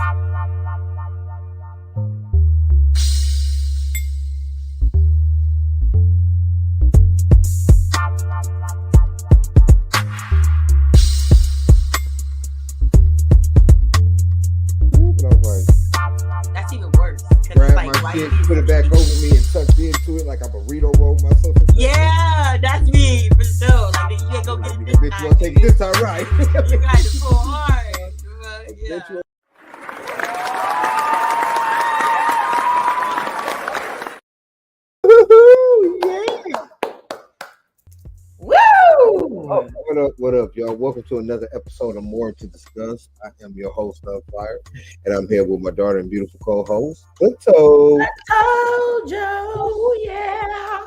That's even worse. Grab my shit, put it back over me, and tuck into it like a burrito roll myself. Yeah, that's me for sure. Like you can't go get it this bitch, you want to take it this time, right? You got to pull hard. Yeah. Woo! Oh, what up, y'all? Welcome to another episode of More to Discuss. I am your host, NunFlyyer, and I'm here with my daughter and beautiful co-host, ToJo. Yeah.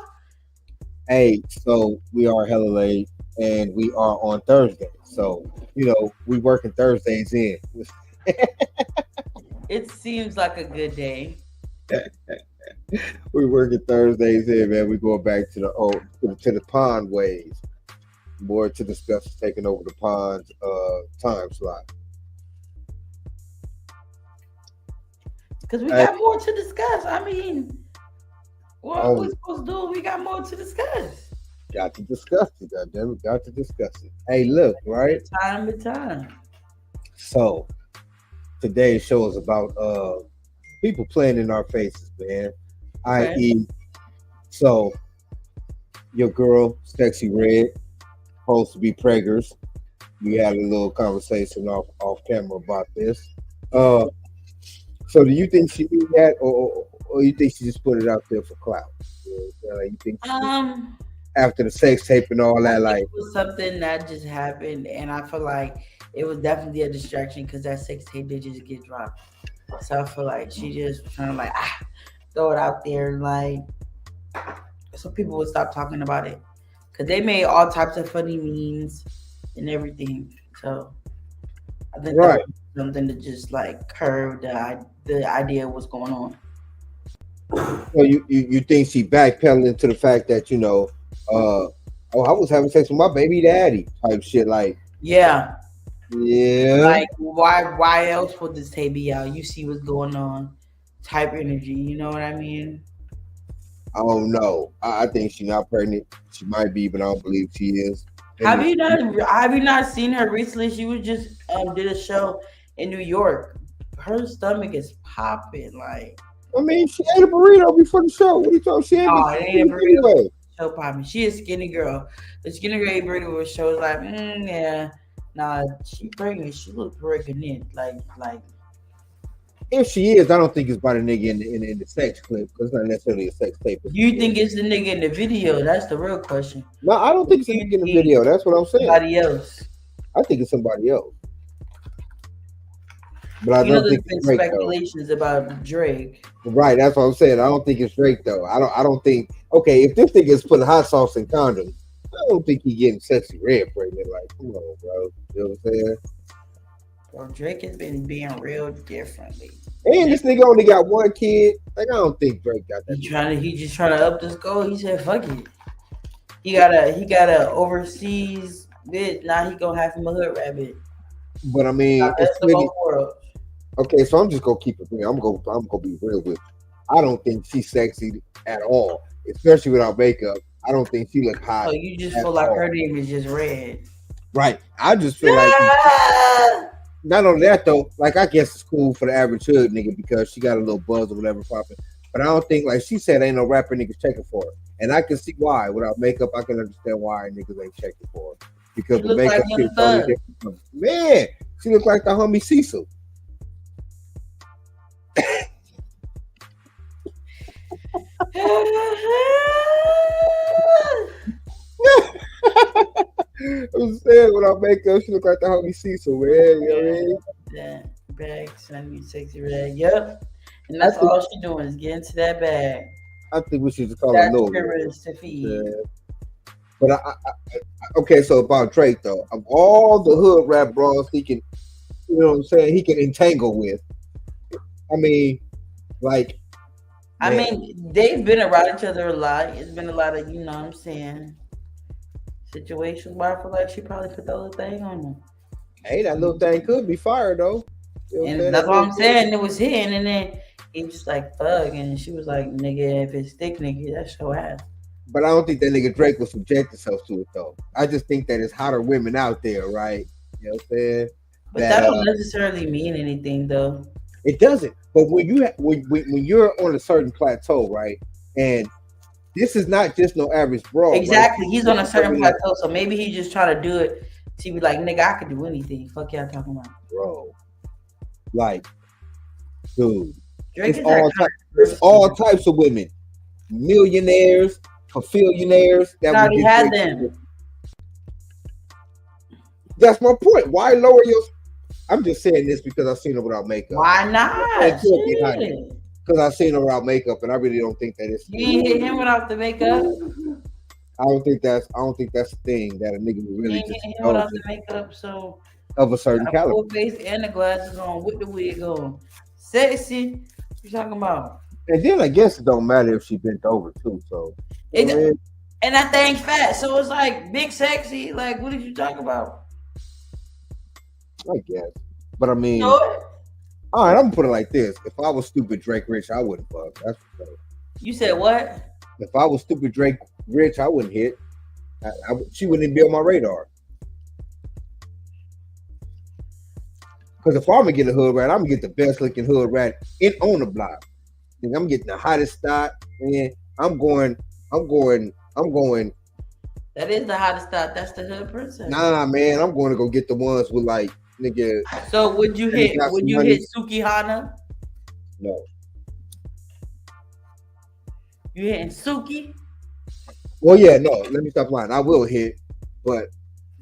Hey, so we are hella late, and we are on Thursday. So, we working Thursdays in. It seems like a good day. We working Thursdays in, man. We going back to the pond ways. More to Discuss is taking over the pond's time slot. Because we got more to discuss. I mean, what are we supposed to do? We got more to discuss. Got to discuss it, goddammit. Got to discuss it. Hey, look, right? Time to time. So, today's show is about people playing in our faces, man. Okay. I.e., so your girl, Sexyy Red, supposed to be preggers. We had a little conversation off camera about this. So do you think she did that, or you think she just put it out there for clout? You think after the sex tape and all that, like it was something that just happened, and I feel like it was definitely a distraction because that sex tape did just get dropped. So I feel like she just was trying to throw it out there, like so people would stop talking about it because they made all types of funny memes and everything. So I think that was something to just curb the idea of what's going on. So you think she backpedaling into the fact that I was having sex with my baby daddy type shit, like yeah. Like why else would this tape be out? You see what's going on, type energy. You know what I mean? I don't know. I think she's not pregnant. She might be, but I don't believe she is. Have you not seen her recently? She was just did a show in New York. Her stomach is popping. Like I mean, she ate a burrito before the show. What are you talking? She ate it ain't a burrito. Anyway. Show popping. She is a skinny girl. The skinny girl ate burrito was shows like yeah. Nah, she pregnant. She look pregnant. Like if she is, I don't think it's by the nigga in the sex clip because it's not necessarily a sex tape. You think it's the nigga in the video? That's the real question. No, I don't think it's the nigga in the video. That's what I'm saying. Somebody else. I think it's somebody else. But I don't think there's been speculations about Drake. Right, that's what I'm saying. I don't think it's Drake though. I don't think. Okay, if this nigga is putting hot sauce in condoms, I don't think he getting Sexyy Red pregnant. Like, come on, bro. You know what I'm saying? Well, Drake has been being real differently. And this nigga only got one kid. Like, I don't think Drake got that. He just trying to up this goal. He said, "Fuck it." He got a overseas bit. Now he gonna have him a hood rabbit. But I mean, it's really, okay. So I'm just gonna keep it real. I'm gonna be real with you. I don't think she's sexy at all, especially without makeup. I don't think she look hot. Oh, you just feel like her name is just red. Right. I just feel like not only that though, like I guess it's cool for the average hood nigga because she got a little buzz or whatever popping. But I don't think, like she said, ain't no rapper niggas checking for her. And I can see why. Without makeup, I can understand why niggas ain't checking for her. Because the makeup shit totally different. Man, she look like the homie Cecil. I'm saying without makeup, she look like the homie Cecil, man. You know what I mean? Yeah, bag, sunny, Sexyy Red. Yep. And that's all she doing is getting to that bag. I think we should just call her no. Yeah. But I okay, so about Drake though, of all the hood rap bros he can, you know what I'm saying, he can entangle with. I mean, like, I mean, they've been around each other a lot. It's been a lot of, you know what I'm saying, situations where I feel like she probably put that little thing on him. Hey, that little thing could be fire though. You know what I'm And saying? that's That what little I'm thing. saying. It was hitting, and then he was just like thug, and she was like, "Nigga, if it's thick, nigga, that's your ass." But I don't think that nigga Drake will subject himself to it though. I just think that it's hotter women out there, right? You know what I'm saying? But That that don't necessarily mean anything, though. it doesn't. But when you when you're on a certain plateau, right? And this is not just no average brawl, right? Exactly. He's on a certain plateau, so maybe he's just trying to do it to be like, "Nigga, I could do anything." Fuck y'all talking about. Bro, like, dude, Drake is that kind of it's person. all types of women, millionaires, billionaires He that would already get had Drake. them. That's my point. Why lower your? I'm just saying this because I've seen her without makeup. Why not? Shit. Because I've seen her without makeup, and I really don't think that it's. You ain't hit him without the makeup. I don't think that's the thing that a nigga would You really ain't just hit him without indulge the in makeup, so of a certain got a caliber. full face and the glasses on with the wig on. Sexy. What you talking about? And then I guess it don't matter if she bent over too. So It, I mean, and that thing's fat, so it's like big sexy. Like, what did you talk about? I guess. But I mean, You know all it? right, I'm gonna put it like this: if I was stupid Drake rich, I wouldn't fuck. That's for sure. You said what? If I was stupid Drake rich, I wouldn't hit. She wouldn't even be on my radar. Because if I'm gonna get a hood rat, I'm gonna get the best looking hood rat in on the block. And I'm getting the hottest stock, and I'm going. That is the hottest thought. That's the hood princess. Nah, man, I'm going to go get the ones with like nigga. So would you hit? got Would some you money. hit Suki Hana? No. You hitting Suki? Well, yeah, no. Let me stop lying. I will hit, but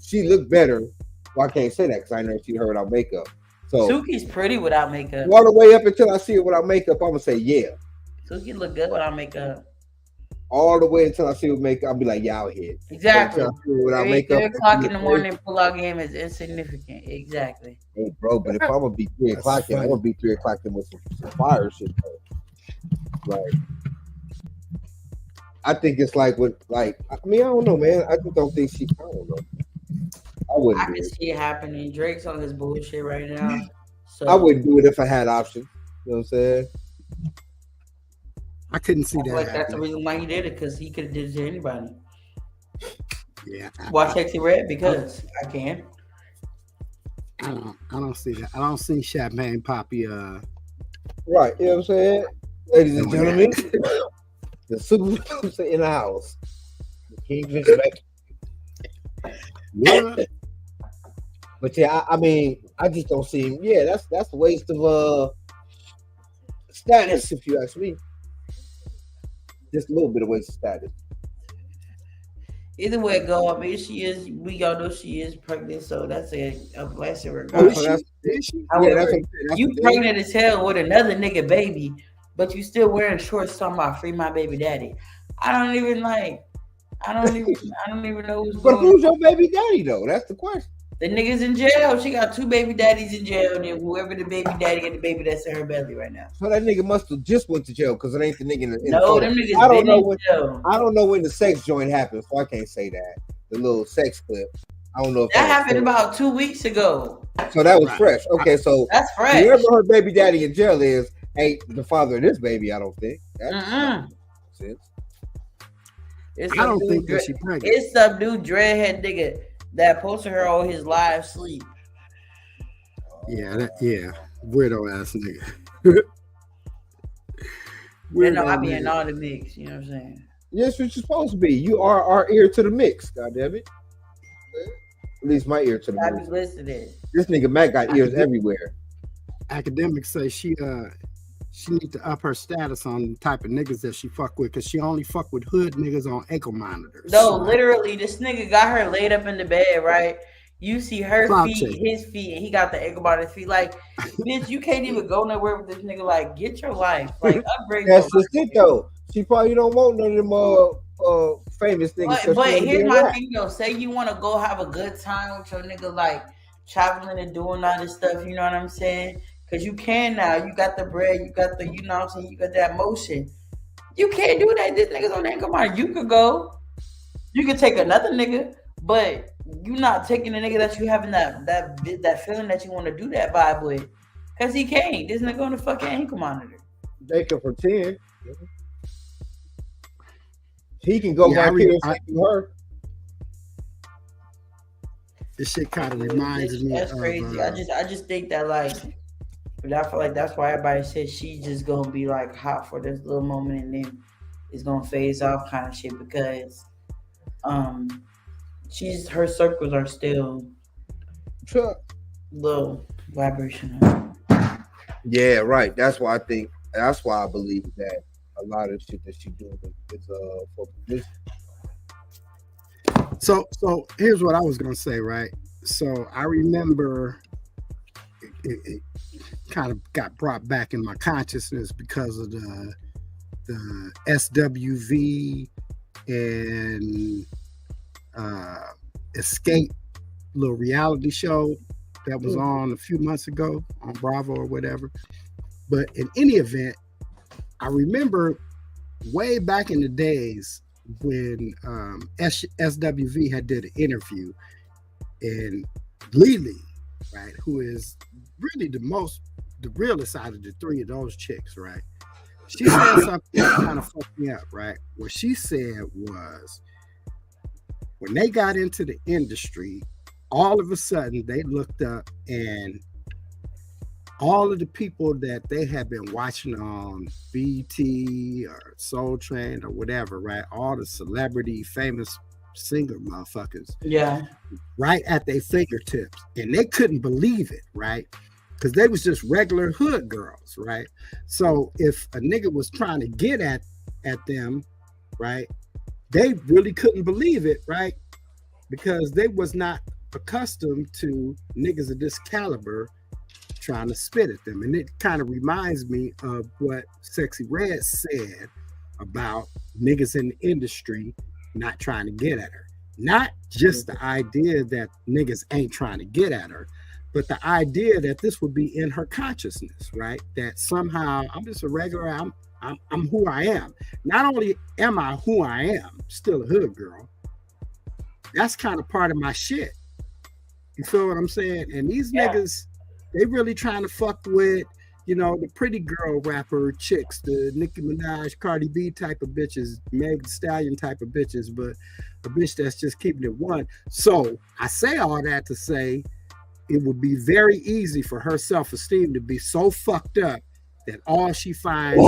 she looked better. Well, I can't say that because I never see her without makeup. So Suki's pretty without makeup. all the way up until I see her without makeup, I'm gonna say yeah. Suki look good without makeup. All the way until I see her with makeup, I'll be like, yeah, I'll hit. Exactly. But until I see her without 3 makeup, o'clock in the morning pull-out game is insignificant. Exactly. Hey, bro, but if I'm gonna be 3 o'clock, I'm gonna be 3 o'clock in with some fire shit. Though. Like, I think it's like with like. I mean, I don't know, man. I just don't think she. I don't know. I wouldn't I do can it. see it happening. Drake's on his bullshit right now. So I wouldn't do it if I had options. You know what I'm saying? I couldn't see I feel that. like that's the happening. reason why he did it, because he could have did it to anybody. Yeah, Watch Sexy Red because I can. I don't see that. I don't see Champagne Poppy. Right. You know what I'm saying? Ladies and Doing gentlemen, the super producer in the house. The King is back. What? But yeah, I mean, I just don't see him. Yeah, that's a waste of status, if you ask me. Just a little bit of waste of status. Either way it go, I mean, we all know she is pregnant, so that's a blessing Oh, regardless. is that's- she? Is she? However, that's what you it is. pregnant as hell with another nigga baby, but you still wearing shorts talking about free my baby daddy. I don't even know who's But going. who's your baby daddy though? That's the question. The nigga's in jail. She got 2 baby daddies in jail, and then whoever the baby daddy and the baby that's in her belly right now. So that nigga must have just went to jail because it ain't the nigga in the No, photo. them niggas I don't been know in when jail. I don't know when the sex joint happened, so I can't say that. The little sex clip. I don't know if That happened was about 2 weeks ago. so that was Right. fresh. Okay, so That's fresh. whoever her baby daddy in jail is ain't the father of this baby, I don't think. That Mm-mm. makes sense. It's I don't some think dude that she pregnant. It's some dude dreadhead nigga that posted her on his live sleep. Yeah, weirdo ass nigga. You know, I Weirdo be in nigga. all the mix. You know what I'm saying? Yes, what you're supposed to be. You are our ear to the mix, goddamn it. At least my ear to the I be mix. listening. This nigga Mac got ears everywhere. Academics say she need to up her status on the type of niggas that she fuck with, because she only fuck with hood niggas on ankle monitors. No, literally, this nigga got her laid up in the bed, right? You see her Clout feet, chasing. his feet, and he got the ankle on his feet. Like, bitch, you can't even go nowhere with this nigga. Like, get your life. Like, upgrade your That's just it though. She probably don't want none of them famous niggas. 'cause she But wanna be here's a my rap. thing though. Say you want to go have a good time with your nigga, like traveling and doing all this stuff. You know what I'm saying? Because you can now. You got the bread. You got the, you know what I'm saying? You got that motion. You can't do that. This nigga's on the income line. You could go. You could take another nigga, but you not taking the nigga that you having that feeling that you want to do that vibe with. Cause he can't. This nigga on the fucking ankle monitor. They can pretend. He can go Yeah, vicariously through her. this shit kind of reminds me That's of. crazy. I just think that like, but I feel like that's why everybody says she's just gonna be like hot for this little moment and then it's gonna phase off kind of shit because her circles are still low vibrational. Yeah, right. That's why I believe that a lot of shit that she doing is for position. So here's what I was gonna say, right? So I remember it kind of got brought back in my consciousness because of the SWV and Escape little reality show that was on a few months ago on Bravo or whatever. But in any event, I remember way back in the days when SWV had did an interview, and Lily, right, who is really the realest out of the three of those chicks, right? She said something that kind of fucked me up, right? What she said was, when they got into the industry, all of a sudden they looked up and all of the people that they had been watching on BT or Soul Train or whatever, right? All the celebrity, famous singer motherfuckers, Yeah, right at their fingertips. And they couldn't believe it, right? Because they was just regular hood girls, right? So if a nigga was trying to get at them, right, they really couldn't believe it, right? Because they was not accustomed to niggas of this caliber trying to spit at them. And it kind of reminds me of what Sexyy Red said about niggas in the industry not trying to get at her. Not just the idea that niggas ain't trying to get at her, but the idea that this would be in her consciousness, right? That somehow I'm just a regular, I'm who I am. Not only am I who I am, still a hood girl, that's kind of part of my shit. You feel what I'm saying? And these niggas, they really trying to fuck with, you know, the pretty girl rapper chicks, the Nicki Minaj, Cardi B type of bitches, Meg Thee Stallion type of bitches, but a bitch that's just keeping it one. So I say all that to say it would be very easy for her self-esteem to be so fucked up that all she finds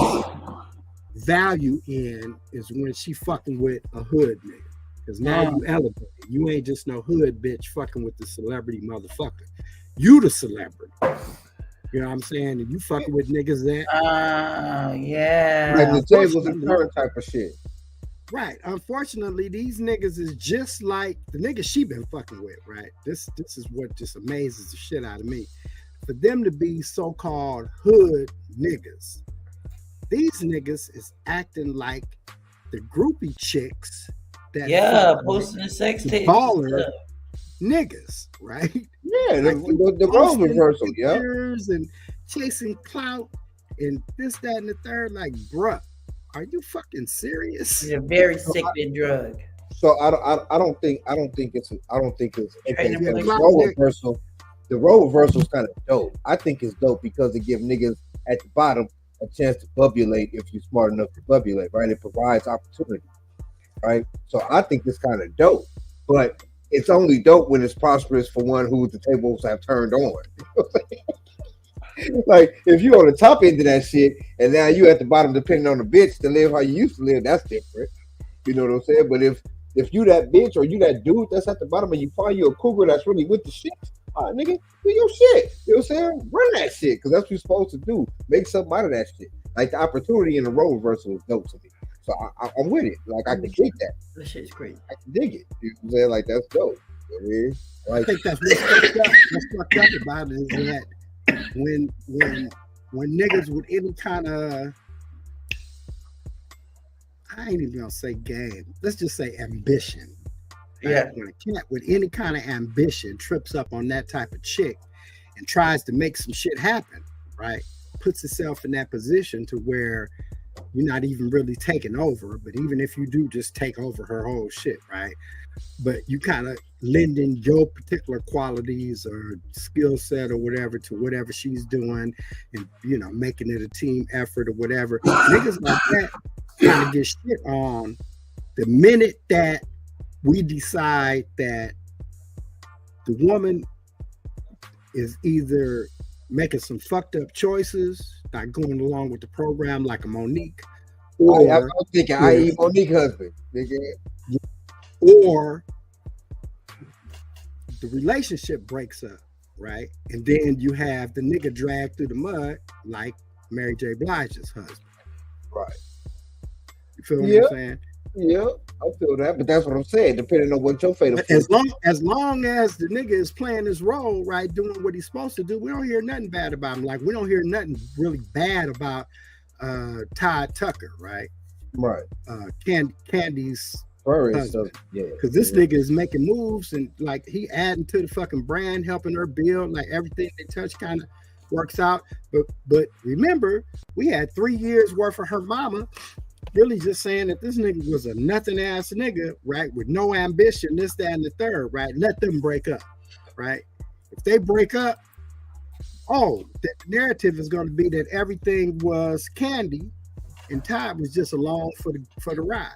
value in is when she fucking with a hood nigga. Because now you elevated. You ain't just no hood bitch fucking with the celebrity motherfucker. You the celebrity. You know what I'm saying? And you fucking with niggas that Like the tables and turn type of shit. Right. Unfortunately, these niggas is just like the niggas she been fucking with, right? This is what just amazes the shit out of me. For them to be so-called hood niggas, these niggas is acting like the groupie chicks that posting the sex tapes, baller niggas, right? Yeah, like the role reversal, and chasing clout and this, that, and the third. Like, bruh, are you fucking serious? It's a very sickening drug. So I don't think it's okay. Hey, The role reversal is kind of dope. I think it's dope because it gives niggas at the bottom a chance to bubulate if you're smart enough to bubulate, right? It provides opportunity, right? So I think it's kind of dope, but it's only dope when it's prosperous for one who the tables have turned on. Like if you're on the top end of that shit and now you at the bottom depending on the bitch to live how you used to live, that's different. You know what I'm saying? But if you that bitch or you that dude that's at the bottom and you find you a cougar that's really with the shit, nigga, do your shit. You know what I'm saying? Run that shit because that's what you're supposed to do. Make something out of that shit. Like the opportunity in the role reversal is dope to me. So I'm with it. Like I can dig that. This shit's great. I can dig it. You know what I'm saying? Like that's dope. You know what I mean? Like, I think that's what's fucked up. What's fucked up about it is that when niggas with any kind of, I ain't even gonna say game, let's just say ambition. Right? Yeah. When a cat with any kind of ambition trips up on that type of chick and tries to make some shit happen, right? Puts itself in that position to where you're not even really taking over. But even if you do just take over her whole shit, right? But you kind of lending your particular qualities or skill set or whatever to whatever she's doing, and making it a team effort or whatever. Niggas like that kind of get shit on the minute that we decide that the woman is either making some fucked up choices, not going along with the program like a Monique, or I was thinking, i.e. Monique husband, nigga. Or the relationship breaks up, right? And then you have the nigga dragged through the mud like Mary J. Blige's husband. Right. You feel what I'm saying? Yeah, I feel that, but that's what I'm saying. Depending on what your fate is. As long as the nigga is playing his role, right, doing what he's supposed to do, we don't hear nothing bad about him. Like, we don't hear nothing really bad about Todd Tucker, right? Right. Candy's husband. Yeah. Because this nigga is making moves and like he adding to the fucking brand, helping her build. Like everything they touch kind of works out. But remember, we had 3 years worth of her mama really just saying that this nigga was a nothing ass nigga, right? With no ambition, this, that, and the third, right? Let them break up, right? If they break up, the narrative is going to be that everything was candy and Todd was just along for the ride.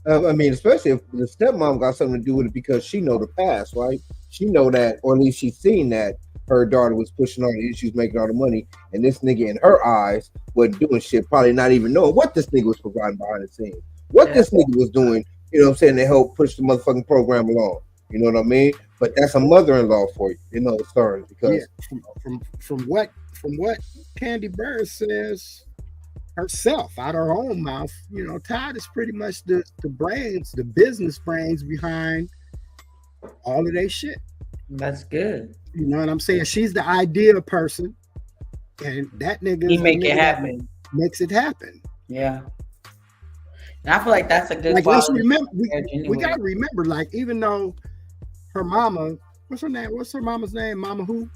I mean, especially if the stepmom got something to do with it because she know the past, right? She know that, or at least she's seen that her daughter was pushing all the issues, making all the money, and this nigga in her eyes wasn't doing shit, probably not even knowing what this nigga was providing behind the scenes, what this nigga was doing, you know what I'm saying, to help push the motherfucking program along. You know what I mean? But that's a mother-in-law for you, you know, sorry, because from what Candy Bird says herself out her own mouth, you know, Todd is pretty much the brains, the business brains behind all of that shit. That's good. You know what I'm saying? She's the idea person, and that nigga makes it happen. Yeah. And I feel like that's a good like, let's remember, we gotta remember, like, even though her mama, what's her name? What's her mama's name? Mama who?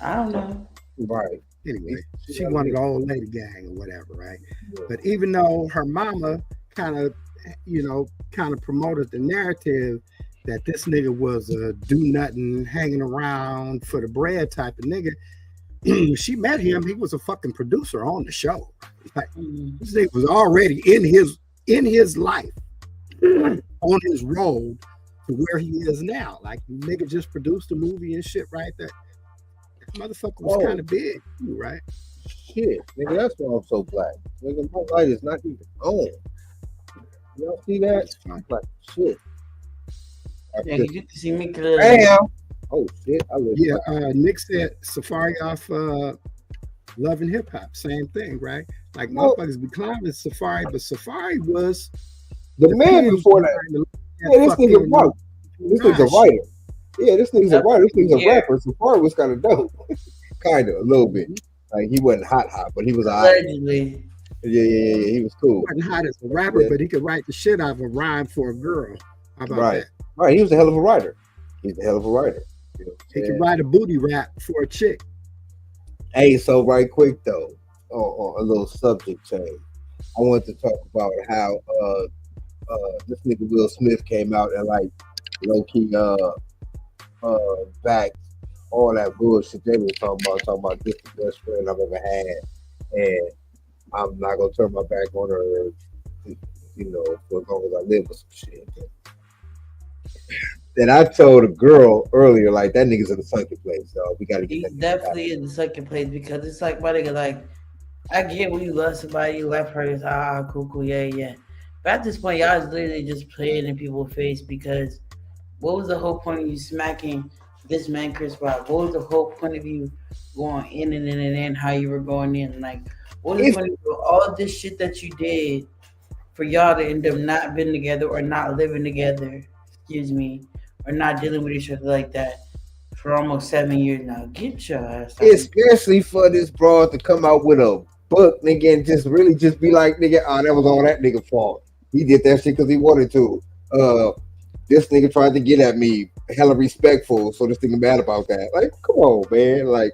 I don't know. Right. Anyway, she wanted the old lady gang or whatever, right? Yeah. But even though her mama kind of promoted the narrative that this nigga was a do-nothing, hanging around for the bread type of nigga, she met him, he was a fucking producer on the show. Like, this nigga was already in his life, on his road to where he is now. Like, nigga just produced a movie and shit right there. Motherfucker was kind of big too, right? Shit, nigga, that's why I'm so black. Nigga, my light is not even on. Y'all see that? Like, shit. Yeah, you get to see me clearly. Damn. Oh shit, I live. Yeah, Nick said Safari off Love and Hip Hop, same thing, right? Like, motherfuckers be climbing Safari, but Safari was the man before that. Yeah, this nigga white. This nigga's a writer. Yeah, this nigga's a writer. This nigga's a rapper. Safari was kind of dope. Kind of, a little bit. Like, he wasn't hot, but he was allegedly. Yeah, he was cool. He wasn't hot as a rapper, but he could write the shit out of a rhyme for a girl. How about that? Right, he was a hell of a writer. He's a hell of a writer. You know he could write a booty rap for a chick. Hey, so right quick though, on a little subject change, I want to talk about how this nigga Will Smith came out and like low key back all that bullshit they were talking about this the best friend I've ever had, and I'm not gonna turn my back on her, you know, for as long as I live with some shit. Then I told a girl earlier, like, that nigga's in the second place, dog. We gotta get He's definitely in the second place because it's like, my nigga, like, I get when you love somebody, you love her, it's cool, yeah. But at this point, y'all is literally just playing in people's face because what was the whole point of you smacking this man, Chris Rock? What was the whole point of you going in, how you were going in? Like, what is the point of all this shit that you did for y'all to end up not being together or not living together, or not dealing with each other like that for almost 7 years now? Get your ass out. Especially for this broad to come out with a book, nigga, and just really just be like, nigga, that was all that nigga fault. He did that shit because he wanted to. This nigga tried to get at me, hella respectful, so this nigga mad about that. Like, come on, man. Like,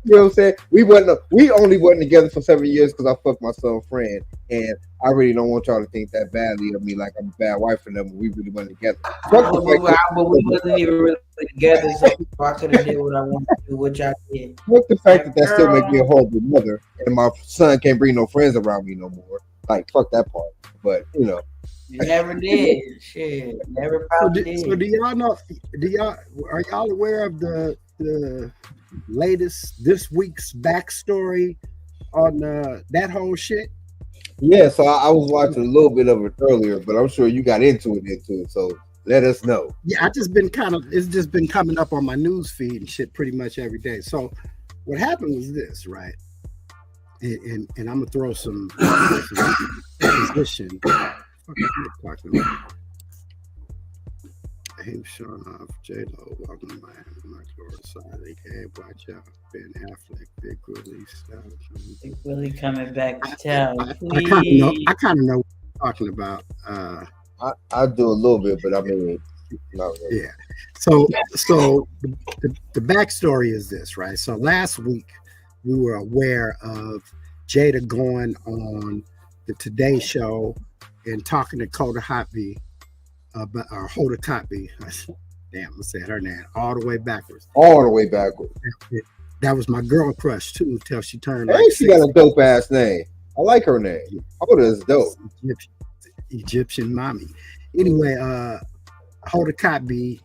You know what I'm saying? We only wasn't together for 7 years because I fucked my son's friend, and I really don't want y'all to think that badly of me, like I'm a bad wife for them. We really wasn't together. Fuck the fact But we wasn't even really together, so I could have did what I wanted to do, which I did. that And that still make me a girl, horrible mother, and my son can't bring no friends around me no more. Like fuck that part. But you know, you never did. Shit, never So probably do, so did. do y'all know? Do y'all are y'all aware of the latest this week's backstory on that whole shit? yeah. So I was watching a little bit of it earlier, but I'm sure you got into it. So let us know. Yeah, I just been it's just been coming up on my news feed and shit pretty much every day. So what happened was this, right? And I'm gonna throw some position. What the fuck are you talking about? Hey, showing off J-Lo, welcome to Miami, my side, aka watch out, Ben Affleck, Big Willie stuff. Big Willie coming back to town, I please. kind of know what you're talking about. I do a little bit, but I mean, not really. Yeah. So the backstory is this, right? So last week we were aware of Jada going on the Today Show and talking to Hoda Kotb. Damn, I said her name all the way backwards. All the way backwards. That was my girl crush too, until she turned Hey, like she got a dope ass name. I like her name. Hoda is dope. Egyptian mommy. Anyway, Hoda Kotb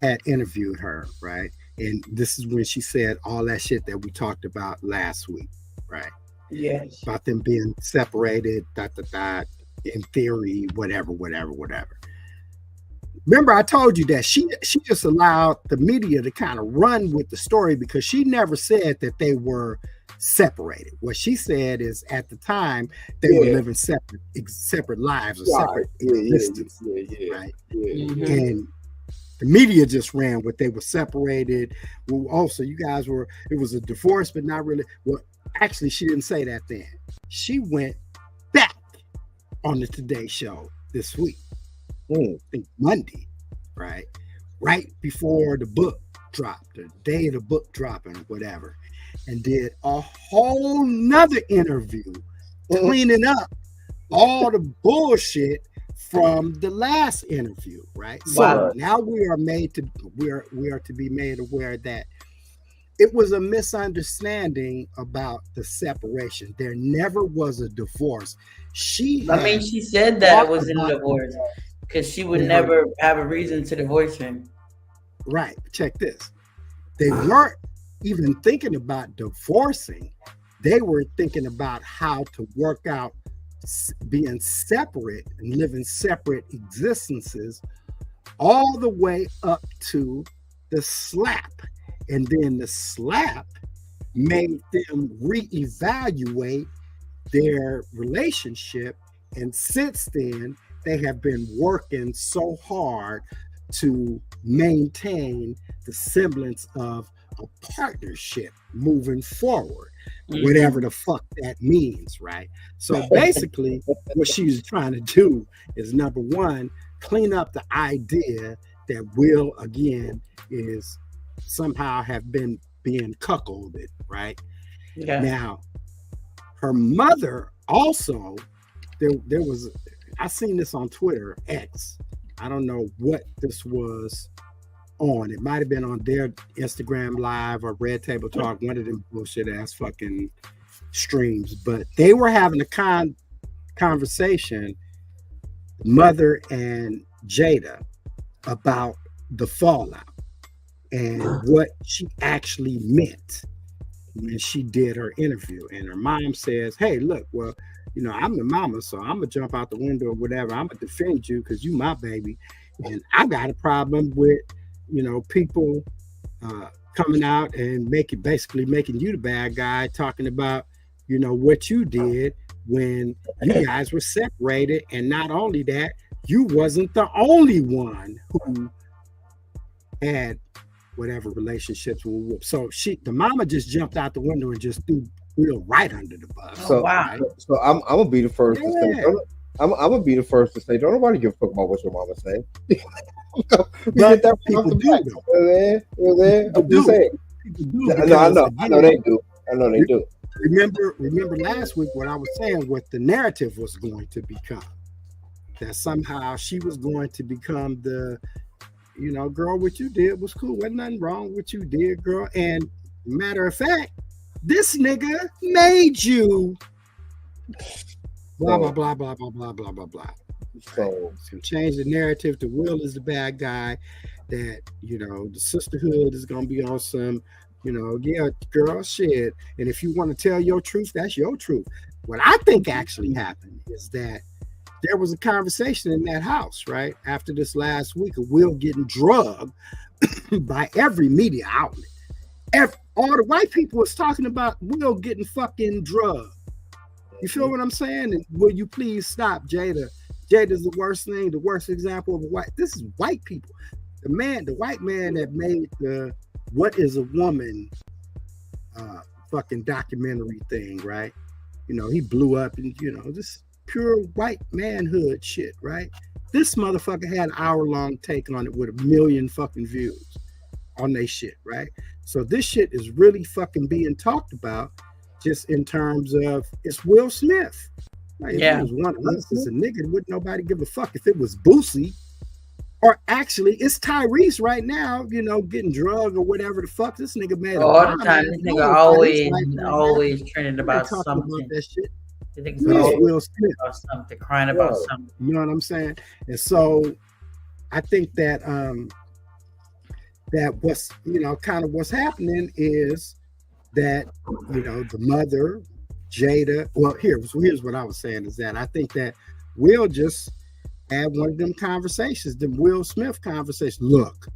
had interviewed her, right? And this is when she said all that shit that we talked about last week, right? Yes. About them being separated, in theory, whatever. Remember, I told you that she just allowed the media to kind of run with the story because she never said that they were separated. What she said is at the time they were living separate lives or separate existence, right? And the media just ran what they were separated. Well, also you guys it was a divorce, but not really. Well, actually, she didn't say that then. She went back on the Today Show this week. I think Monday, right? Right before the book dropped, the day of the book dropping, whatever, and did a whole nother interview cleaning up all the bullshit from the last interview, right? So now we are to be made aware that it was a misunderstanding about the separation. There never was a divorce. She said that it was in a divorce because she would never have a reason to divorce him. Right. Check this. They weren't even thinking about divorcing. They were thinking about how to work out being separate and living separate existences all the way up to the slap. And then the slap made them reevaluate their relationship. And since then, they have been working so hard to maintain the semblance of a partnership moving forward, whatever the fuck that means, right? So basically, what she's trying to do is, number one, clean up the idea that Will, again, is somehow have been being cuckolded, right? Yeah. Now, her mother also, there was, I seen this on Twitter, X. I don't know what this was on. It might have been on their Instagram Live or Red Table Talk, one of them bullshit ass fucking streams. But they were having a conversation, Mother and Jada, about the fallout and what she actually meant when she did her interview. And her mom says, hey, look, well, you know, I'm the mama, so I'm gonna jump out the window or whatever. I'm gonna defend you because you my baby. And I got a problem with, you know, people coming out and basically making you the bad guy, talking about, you know, what you did when you guys were separated. And not only that, you wasn't the only one who had whatever relationships were with. So the mama just jumped out the window and just threw Will right under the bus. So, right? So I'm gonna be the first to say, I'm gonna be the first to say, don't nobody give a fuck about what your mama say. But people do. I'm just saying. people do No, because I know they do. I know they do. remember last week what I was saying, what the narrative was going to become. That somehow she was going to become the, girl, what you did was cool. Wasn't nothing wrong with what you did, girl. And matter of fact, this nigga made you blah, blah, blah, blah, blah, blah, blah, blah, blah. So change the narrative to Will is the bad guy, that, the sisterhood is going to be on some, yeah, girl, shit. And if you want to tell your truth, that's your truth. What I think actually happened is that there was a conversation in that house, right? After this last week of Will getting drugged by every media outlet. All the white people was talking about Will getting fucking drugged. You feel what I'm saying? And will you please stop, Jada? Jada's the worst thing, the worst example of a white. This is white people. The white man that made the What Is a Woman fucking documentary thing, right? He blew up and, this pure white manhood shit, right? This motherfucker had an hour-long take on it with 1 million fucking views on they shit, right? So this shit is really fucking being talked about just in terms of it's Will Smith. Like, if it was one of us as a nigga, wouldn't nobody give a fuck. If it was Boosie, or actually it's Tyrese right now, getting drugged or whatever the fuck. This nigga made all the time. This nigga always trending about something. About that shit. Will Smith about something, crying about something. You know what I'm saying? And so I think that that what's kind of what's happening is that the mother, Jada. Well, here's what I was saying is that I think that Will just had one of them conversations, them Will Smith conversations. Look,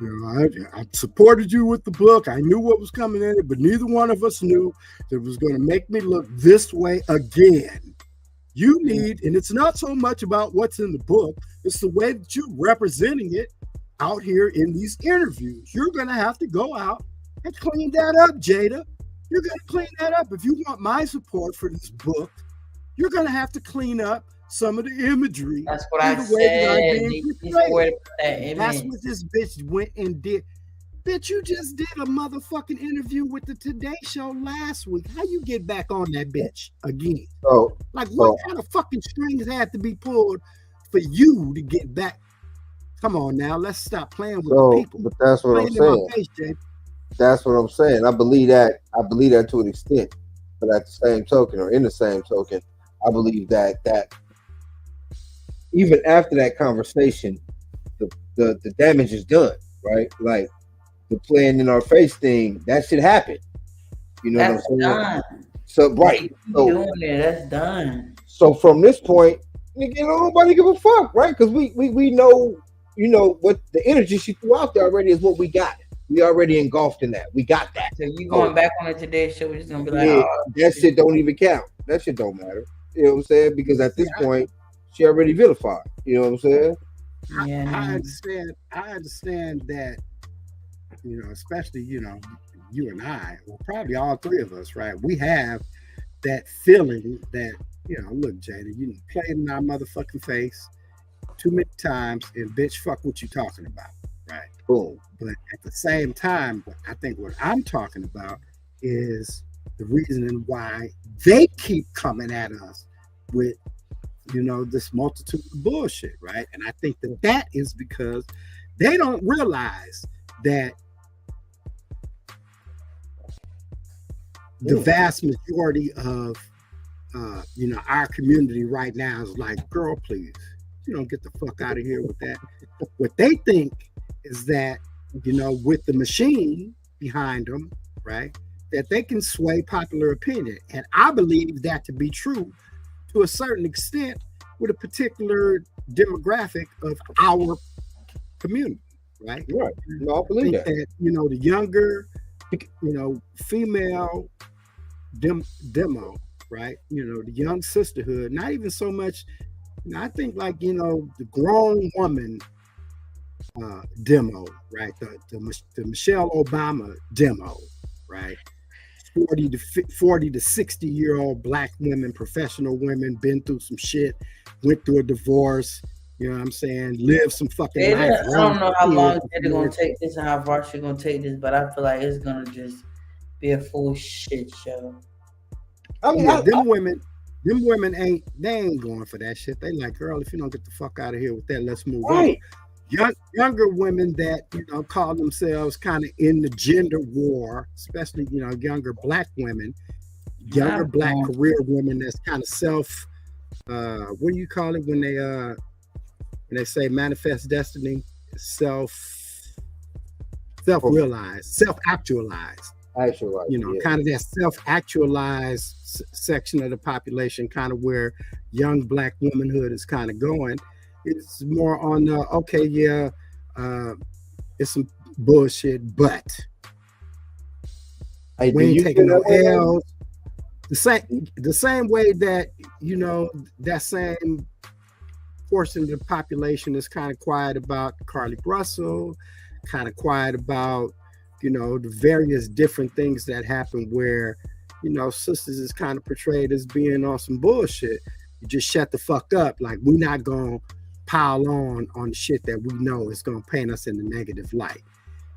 I supported you with the book. I knew what was coming in it, but neither one of us knew that it was going to make me look this way again. You need, and it's not so much about what's in the book, it's the way that you're representing it out here in these interviews. You're going to have to go out and clean that up, Jada. You're going to clean that up. If you want my support for this book, you're going to have to clean up some of the imagery. That's what I said. That's what this bitch went and did. Bitch, you just did a motherfucking interview with the Today Show last week. How you get back on that bitch again? What kind of fucking strings had to be pulled for you to get back? Come on now, let's stop playing with the people. But that's what I'm saying. That's what I'm saying. I believe that to an extent. But at the same token, or in the same token, I believe that even after that conversation, the damage is done, right? Like the playing in our face thing, that shit happened. You know that's what I'm saying? Done. So right. So, that's done. So from this point, nobody give a fuck, right? Because we know, what the energy she threw out there already is what we got. We already engulfed in that. We got that. So you going back on the Today Show, we're just gonna be like, that shit don't even count. That shit don't matter. You know what I'm saying? Because at this point, she already vilified. You know what I'm saying? Yeah, I understand that. Especially you and I, well, probably all three of us, right? We have that feeling that look, Jada, you played in our motherfucking face too many times, and bitch, fuck what you talking about, right? Boom. But at the same time, I think what I'm talking about is the reason why they keep coming at us with, this multitude of bullshit, right? And I think that is because they don't realize that the vast majority of, our community right now is like, girl, please, get the fuck out of here with that. What they think is that, with the machine behind them, right, that they can sway popular opinion. And I believe that to be true to a certain extent with a particular demographic of our community, right? Right. No, I believe that. The younger, female demo, right? The young sisterhood, not even so much, I think like, the grown woman demo, right? The Michelle Obama demo, right? 40 to 60-year-old black women, professional women, been through some shit, went through a divorce, You know what I'm saying? Live some fucking life. I don't know how long they're gonna take this and how far she's gonna take this, but I feel like it's gonna just be a full shit show. I mean, Yeah, them women ain't going for that shit. They like, girl, if you don't get the fuck out of here with that, let's move on. Younger women that call themselves kind of in the gender war, especially younger black women, younger black career women that's kind of self. What do you call it when they say manifest destiny? Self-realized, self-actualized. Kind of that self-actualized section of the population, kind of where young black womanhood is kind of going. It's more on it's some bullshit, but we ain't taking no L's. The same way that that same portion of the population is kind of quiet about Carly Russell, kind of quiet about the various different things that happen where sisters is kind of portrayed as being on some bullshit. You just shut the fuck up. Like, we're not gonna pile on the shit that we know is gonna paint us in a negative light.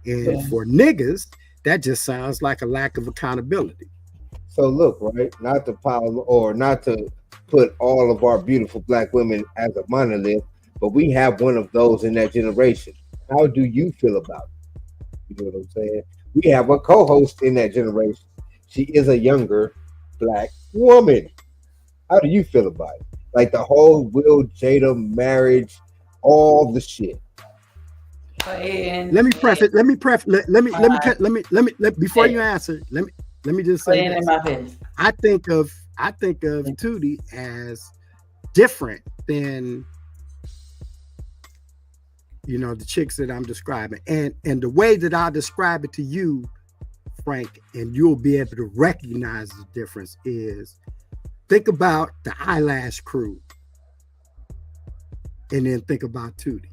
And for niggas, that just sounds like a lack of accountability. So look, right, not to pile or not to put all of our beautiful black women as a monolith, but we have one of those in that generation. How do you feel about it? You know what I'm saying? We have a co-host in that generation. She is a younger black woman. How do you feel about it? Like the whole Will Jada marriage, all the shit. Let me preface. Before you answer, let me just say this. I think of Tootie as different than the chicks that I'm describing, and the way that I describe it to you, Frank, and you'll be able to recognize the difference is, think about the Eyelash Crew, and then think about Tootie.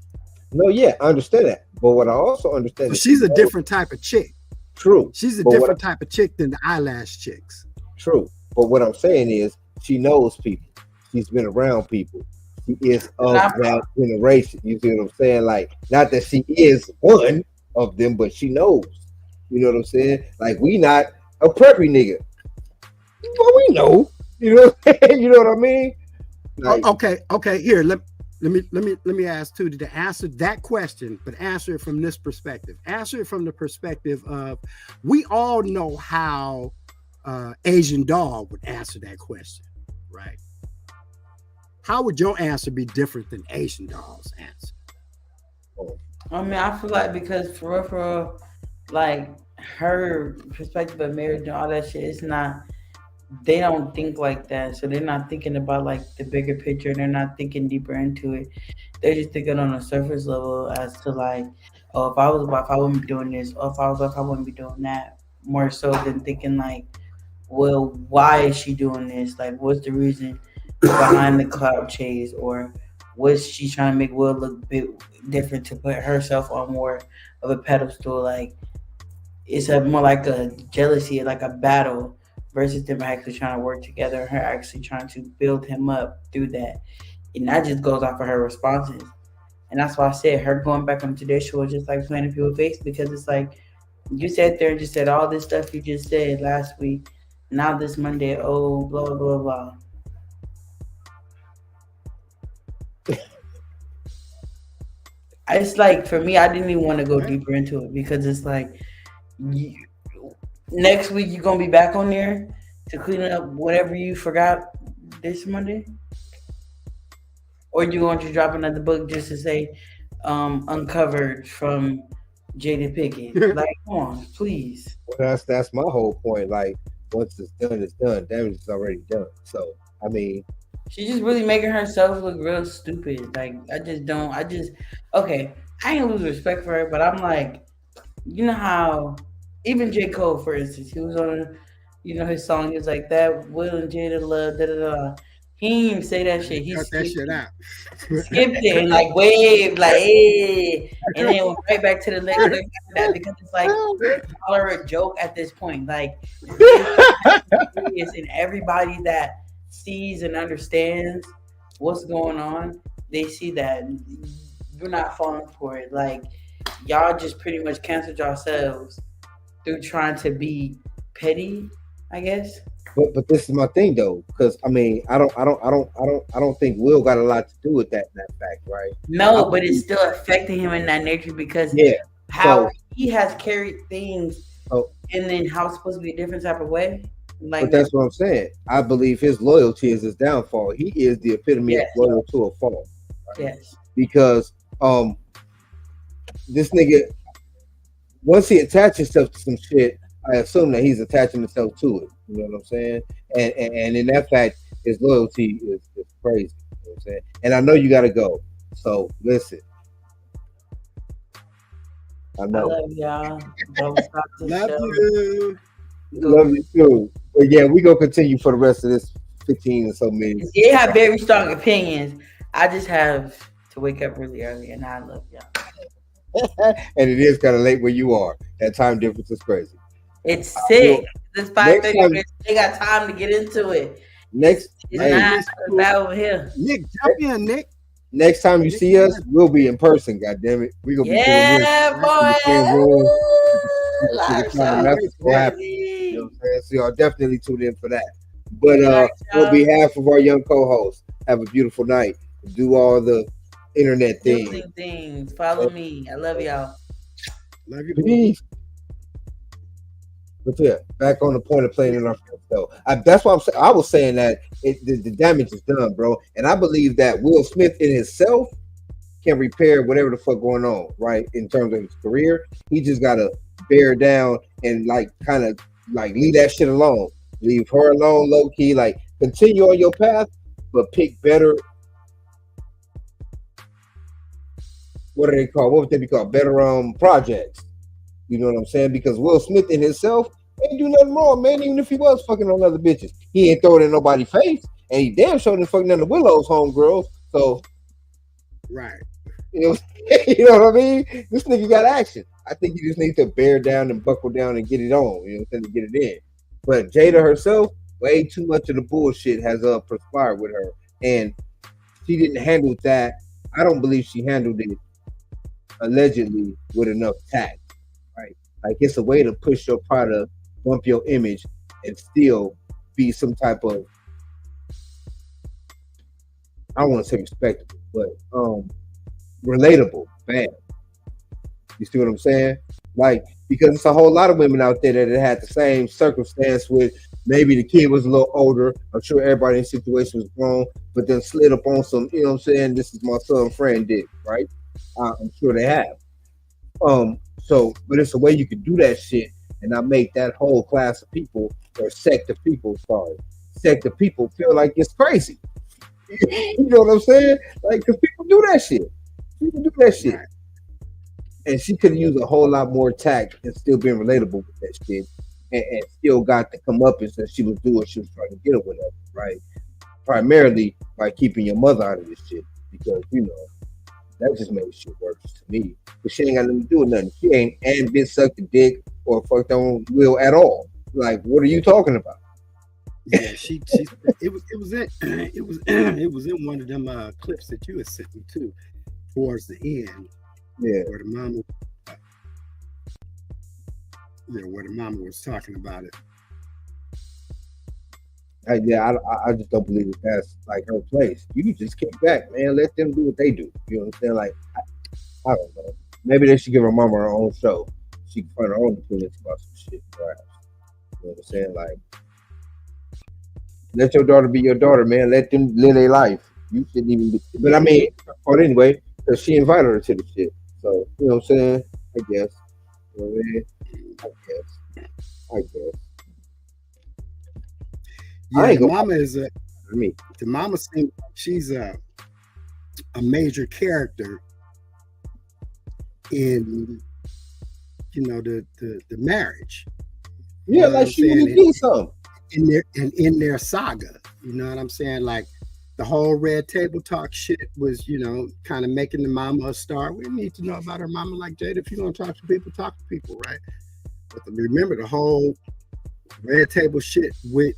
No, yeah, I understand that, but what I also understand is she's a different type of chick. True, she's a different type of chick than the Eyelash chicks. True, but what I'm saying is she knows people. She's been around people. She is of that generation. You see what I'm saying? Like, not that she is one of them, but she knows. You know what I'm saying? Like, we not a preppy nigga. Well, we know. You know what I mean? Like, okay. Here, let me ask Tootie to answer that question, but answer it from this perspective. Answer it from the perspective of, we all know how Asian Doll would answer that question, right? How would your answer be different than Asian Doll's answer? I mean, I feel like because for real, like, her perspective of marriage and all that shit, it's not, they don't think like that. So they're not thinking about like the bigger picture. They're not thinking deeper into it. They're just thinking on a surface level as to like, oh, if I was a wife, I wouldn't be doing this. Or if I was a wife, I wouldn't be doing that. More so than thinking like, well, why is she doing this? Like, what's the reason behind the cloud chase, or was she trying to make Will look a bit different to put herself on more of a pedestal? Like, it's more like a jealousy, like a battle, versus them actually trying to work together, her actually trying to build him up through that. And that just goes off of her responses. And that's why I said her going back on today's show is just like playing in people's face, because it's like, you sat there and just said all this stuff you just said last week. Now this Monday, oh, blah, blah, blah. It's like, for me, I didn't even want to go deeper into it, because it's like, next week you're going to be back on there to clean up whatever you forgot this Monday? Or you going to drop another book just to say uncovered from Jada Pinkett? Like, come on, please. Well, that's my whole point. Like, once it's done, it's done. Damage is already done. So, I mean, she's just really making herself look real stupid. Like, okay, I ain't lose respect for her, but I'm like, you know how even J. Cole, for instance, he was on, his song, he was like, that Will and Jada love, da da da. He didn't even say that shit. He cut that shit out. Skipped it and like waved, like, hey, and then went right back to the lyrics after that, because it's like, call her a joke at this point. Like, and everybody that sees and understands what's going on they see that you're not falling for it. Like y'all just pretty much canceled yourselves through trying to be petty, I guess. But this is my thing though, because I mean, I don't think Will got a lot to do with that fact, right? I No, but it's believe, still affecting him in that nature because yeah. how So he has carried things so and then how it's supposed to be a different type of way. but Like that's what I'm saying. I believe his loyalty is his downfall. He is the epitome of yes, loyal to a fault, right? yes. Because this nigga, once he attaches himself to some shit, I assume that he's attaching himself to it. You know what I'm saying? And in that fact, his loyalty is crazy. You know what I'm saying? And I know you got to go. So listen, I I know. love y'all. Don't stop the Love show. you. Go. Love you too. But yeah, we gonna continue for the rest of this 15 or so minutes. They have very strong opinions. I just have to wake up really early, and I love y'all. And it is kind of late where you are. That time difference is crazy. It's Well, 6. It's next 5:30. time, They got time to get into it. It's next it's Hey, hey, 9 Miss Cool. over here. Nick, jump in, Nick. next time you Nick, see us, we'll be in person. God damn it, we gonna be doing this Yeah, in the boy. same room Ooh, with the live time. show can't That's wait what's for gonna that. happen. You know crazy. what I'm saying? So y'all definitely tune in for that. But Good night, on y'all. behalf of our young co-hosts, have a beautiful night. Do all the internet things. Building things. Follow me. I love y'all. Love you, boo. Peace. But yeah, back on the point of playing in our field, though. That's why I was saying that the damage is done, bro. And I believe that Will Smith in himself can repair whatever the fuck going on, right? In terms of his career, he just gotta bear down and like kind of like leave that shit alone. Leave her alone, low key. Like continue on your path, but pick better. What are they called? What would they be called? Better projects. You know what I'm saying? Because Will Smith in himself ain't do nothing wrong, man. Even if he was fucking on other bitches, he ain't throwing in nobody's face, and he damn sure didn't fucking none of Willow's homegirls. So Right. you know, you know what I mean? This nigga got action. I think you just need to bear down and buckle down and get it on. You know, what I'm saying, to get it in. But Jada herself, way too much of the bullshit has perspired with her, and she didn't handle that. I don't believe she handled it allegedly with enough tact. Right? Like it's a way to push your product, bump your image, and still be some type of I don't want to say respectable, but relatable, fam. You see what I'm saying? Like because it's a whole lot of women out there that had the same circumstance with maybe the kid was a little older. I'm sure everybody in the situation was grown, but then slid up on some, you know what I'm saying? This is my son friend did, right? I'm sure they have. So, but it's a way you can do that shit and not make that whole class of people or sect of people, sect of people feel like it's crazy. You know what I'm saying? Like, cause people do that shit. People do that shit. Right. And she could use a whole lot more tact and still being relatable with that shit and still got to come up and said she was doing what she was trying to get or whatever, right? Primarily by keeping your mother out of this shit because, you know, that just made shit worse to me. But she ain't got nothing to do with nothing. She ain't been sucked a dick or fucked on Will at all. Like, what are you talking about? Yeah, she it was in it was in one of them clips that you had sent me too towards the end. Yeah. Where the mama where the mama was talking about it. I just don't believe that that's like her place. You just kick back, man. Let them do what they do. You know what I'm saying? Like, I don't know. Maybe they should give her mama her own show. She can find her own opinions about some shit, perhaps. You know what I'm saying? Like, let your daughter be your daughter, man. Let them live their life. You shouldn't even be. But I mean, but anyway, because she invited her to the shit. So, you know what I'm saying? I guess. You know what I mean? I guess. Yeah, the mama is the mama seems like she's a major character in the marriage. Yeah, like she really did something. In their saga. You know what I'm saying? Like the whole red table talk shit was, kind of making the mama a star. We need to know about her mama like Jada. If you're gonna talk to people, right? But remember the whole red table shit with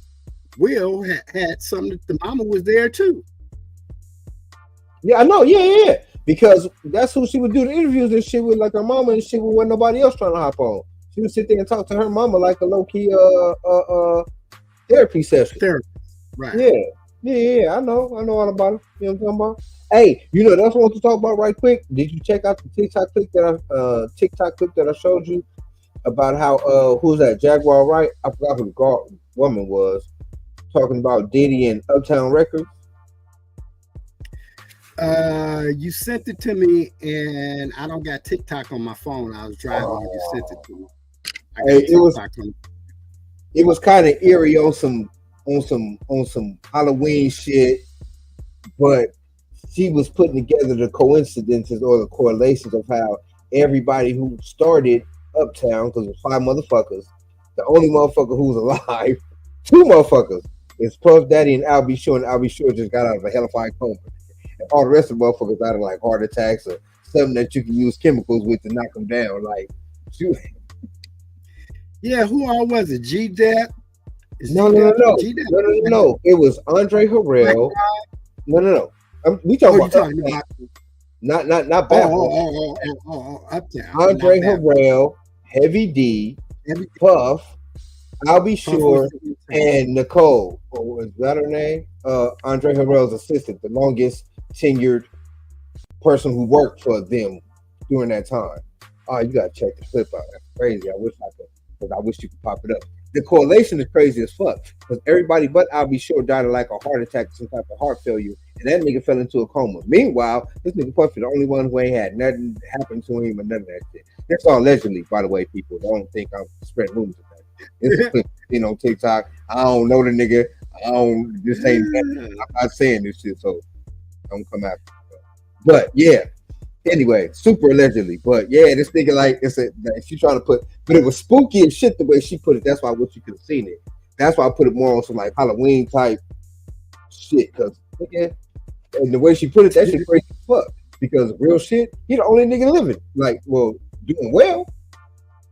Will had something that the mama was there too. Yeah, I know. Yeah. Because that's who she would do the interviews and shit with, like her mama and shit with when nobody else trying to hop on. She would sit there and talk to her mama like a low key therapy session. Therapy. Right. Yeah. I know all about it. You know what I'm talking about? Hey, that's what I want to talk about right quick. Did you check out the TikTok clip that I showed you about how who's that Jaguar, right? I forgot who the woman was talking about Diddy and Uptown Records. You sent it to me, and I don't got TikTok on my phone. I was driving when you sent it to me. It was kind of eerie on some Halloween shit, but she was putting together the coincidences or the correlations of how everybody who started Uptown, because it was 5 motherfuckers, the only motherfucker who was alive, 2 motherfuckers, is Puff Daddy and Al B. Sure, and Al B. Sure just got out of a hellified coma. And all the rest of the motherfuckers died of like heart attacks or something that you can use chemicals with to knock them down. Like, shoot. Yeah, who all was it? G-Dep? No. It was Andre Harrell. No. We talking about not bad. Uptown. Andre Harrell, Heavy D, Puff, I'll Be Sure, and Nicole. Is that her name? Andre Harrell's assistant, the longest tenured person who worked for them during that time. Oh, you gotta check the clip out. That's crazy. I wish you could pop it up. The correlation is crazy as fuck because everybody but I'll Be Sure died of like a heart attack, some type of heart failure, and that nigga fell into a coma. Meanwhile, this nigga Puffy the only one who ain't had nothing happen to him or none of that shit. That's all allegedly, by the way, people. Don't think I'm spreading rumors of that. It's TikTok. I don't know the nigga. This ain't that. I'm not saying this shit, so don't come after me. But yeah. Anyway, super allegedly, but yeah, this nigga like she trying to put, but it was spooky as shit the way she put it. That's why I wish you could have seen it. That's why I put it more on some like Halloween type shit, because and the way she put it, that shit crazy as fuck. Because real shit, he the only nigga living. Like, well, doing well.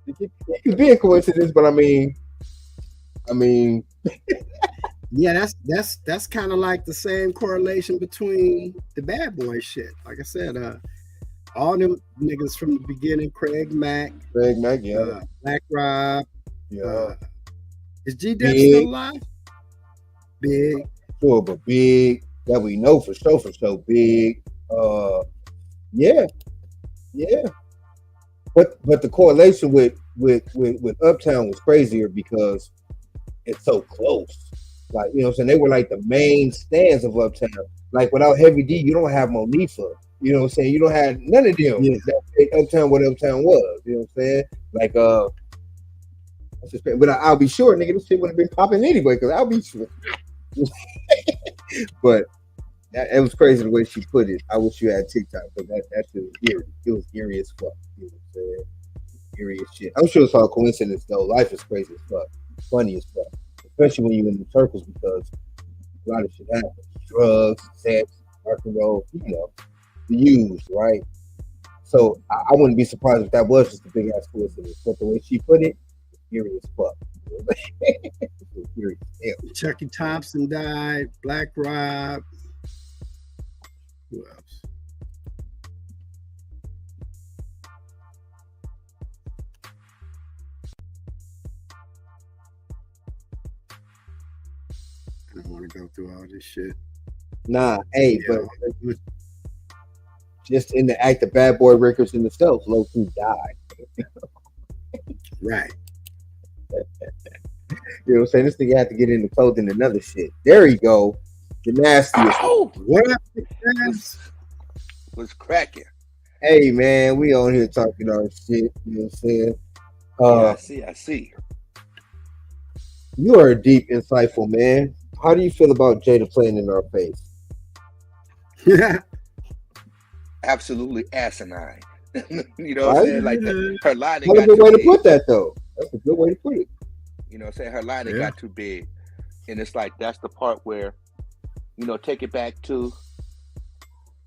It could be a coincidence, but I mean, yeah, that's kind of like the same correlation between the Bad Boy shit. Like I said, all them niggas from the beginning, Craig Mack, yeah, Black Rob, yeah. Is G-Dep still alive? Big, sure, but Big that we know for sure, Big, yeah. But the correlation with Uptown was crazier because it's so close. Like, you know what I'm saying? They were like the main stands of Uptown. Like, without Heavy D, you don't have Monifa. You know what I'm saying? You don't have none of them that made Uptown what Uptown was. You know what I'm saying? Like, but I'll Be Sure, nigga, this shit would have been popping anyway, because I'll Be Sure. But it was crazy the way she put it. I wish you had TikTok, but that shit was eerie. It was eerie as fuck. You know what I'm saying? Eerie as shit. I'm sure it's all coincidence, though. Life is crazy as fuck. Funny as fuck. Especially when you're in the circles, because a lot of shit happens. Drugs, sex, rock and roll, the used, right? So I wouldn't be surprised if that was just a big ass coincidence. But the way she put it, it's eerie as fuck. Chucky Thompson died, Black Rob. Who else? I don't want to go through all this shit. Nah, hey, but just in the act of Bad Boy Records in itself, low-key died. Right. You know what I'm saying? This nigga had to get into clothing and other shit. There you go. The nastiest. Oh, what was cracking? Hey, man, we on here talking our shit. You know what I'm saying? I see. You are a deep, insightful man. How do you feel about Jada playing in our face? Yeah. Absolutely asinine. You know what I'm saying? Like her line. That's a good way to put that, though. That's a good way to put it. You know what I'm saying? Her line got too big. And it's like, that's the part where, take it back to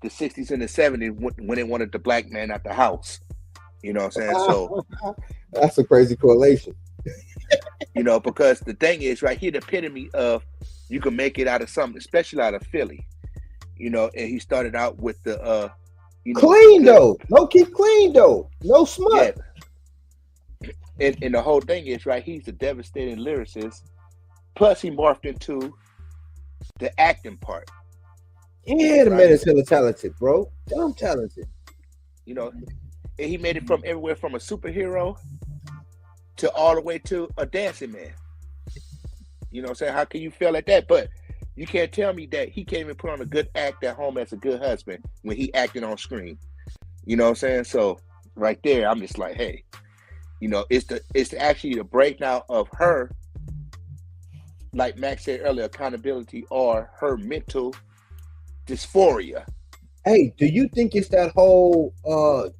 the 60s and the 70s when they wanted the black man at the house. You know what I'm saying? So that's a crazy correlation. Because the thing is, right here, the epitome of you can make it out of something, especially out of Philly. You know, and he started out with the clean though. No, keep clean though. No smut. Yeah. And the whole thing is, right, he's a devastating lyricist. Plus he morphed into the acting part. Yeah, the man is hella talented, bro. Damn talented. You know, and he made it from everywhere from a superhero to all the way to a dancing man. You know what I'm saying? How can you feel like that? But you can't tell me that he can't even put on a good act at home as a good husband when he acted on screen. You know what I'm saying? So right there, I'm just like, hey, you know, it's actually the breakdown of her, like Max said earlier, accountability or her mental dysphoria. Hey, do you think it's that whole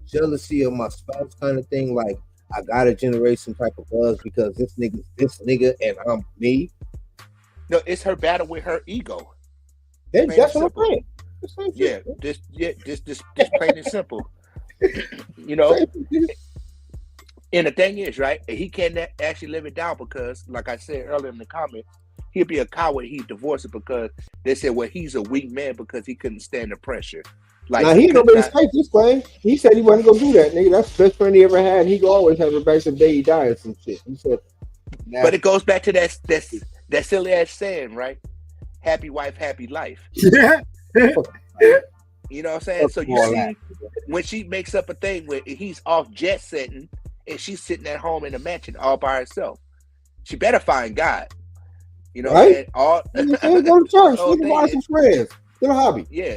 jealousy of my spouse kind of thing? Like, I gotta generate some type of buzz because this nigga and I'm me? No, it's her battle with her ego. That's what I'm saying. Yeah, this plain and simple. You know, and the thing is, right, he can't actually live it down because, like I said earlier in the comments, he'd be a coward. He'd divorce it because they said, well, he's a weak man because he couldn't stand the pressure. Like, now he ain't gonna take this claim. He said he wasn't gonna do that, nigga. That's the best friend he ever had. He could always have her back the day he died or some shit. He said, nah. But it goes back to that silly ass saying, right? Happy wife, happy life. Yeah. You know what I'm saying? So you see, when she makes up a thing where he's off jet setting and she's sitting at home in a mansion all by herself, she better find God. You know what I'm saying? All go to church, go to watch some friends, get a hobby. Yeah.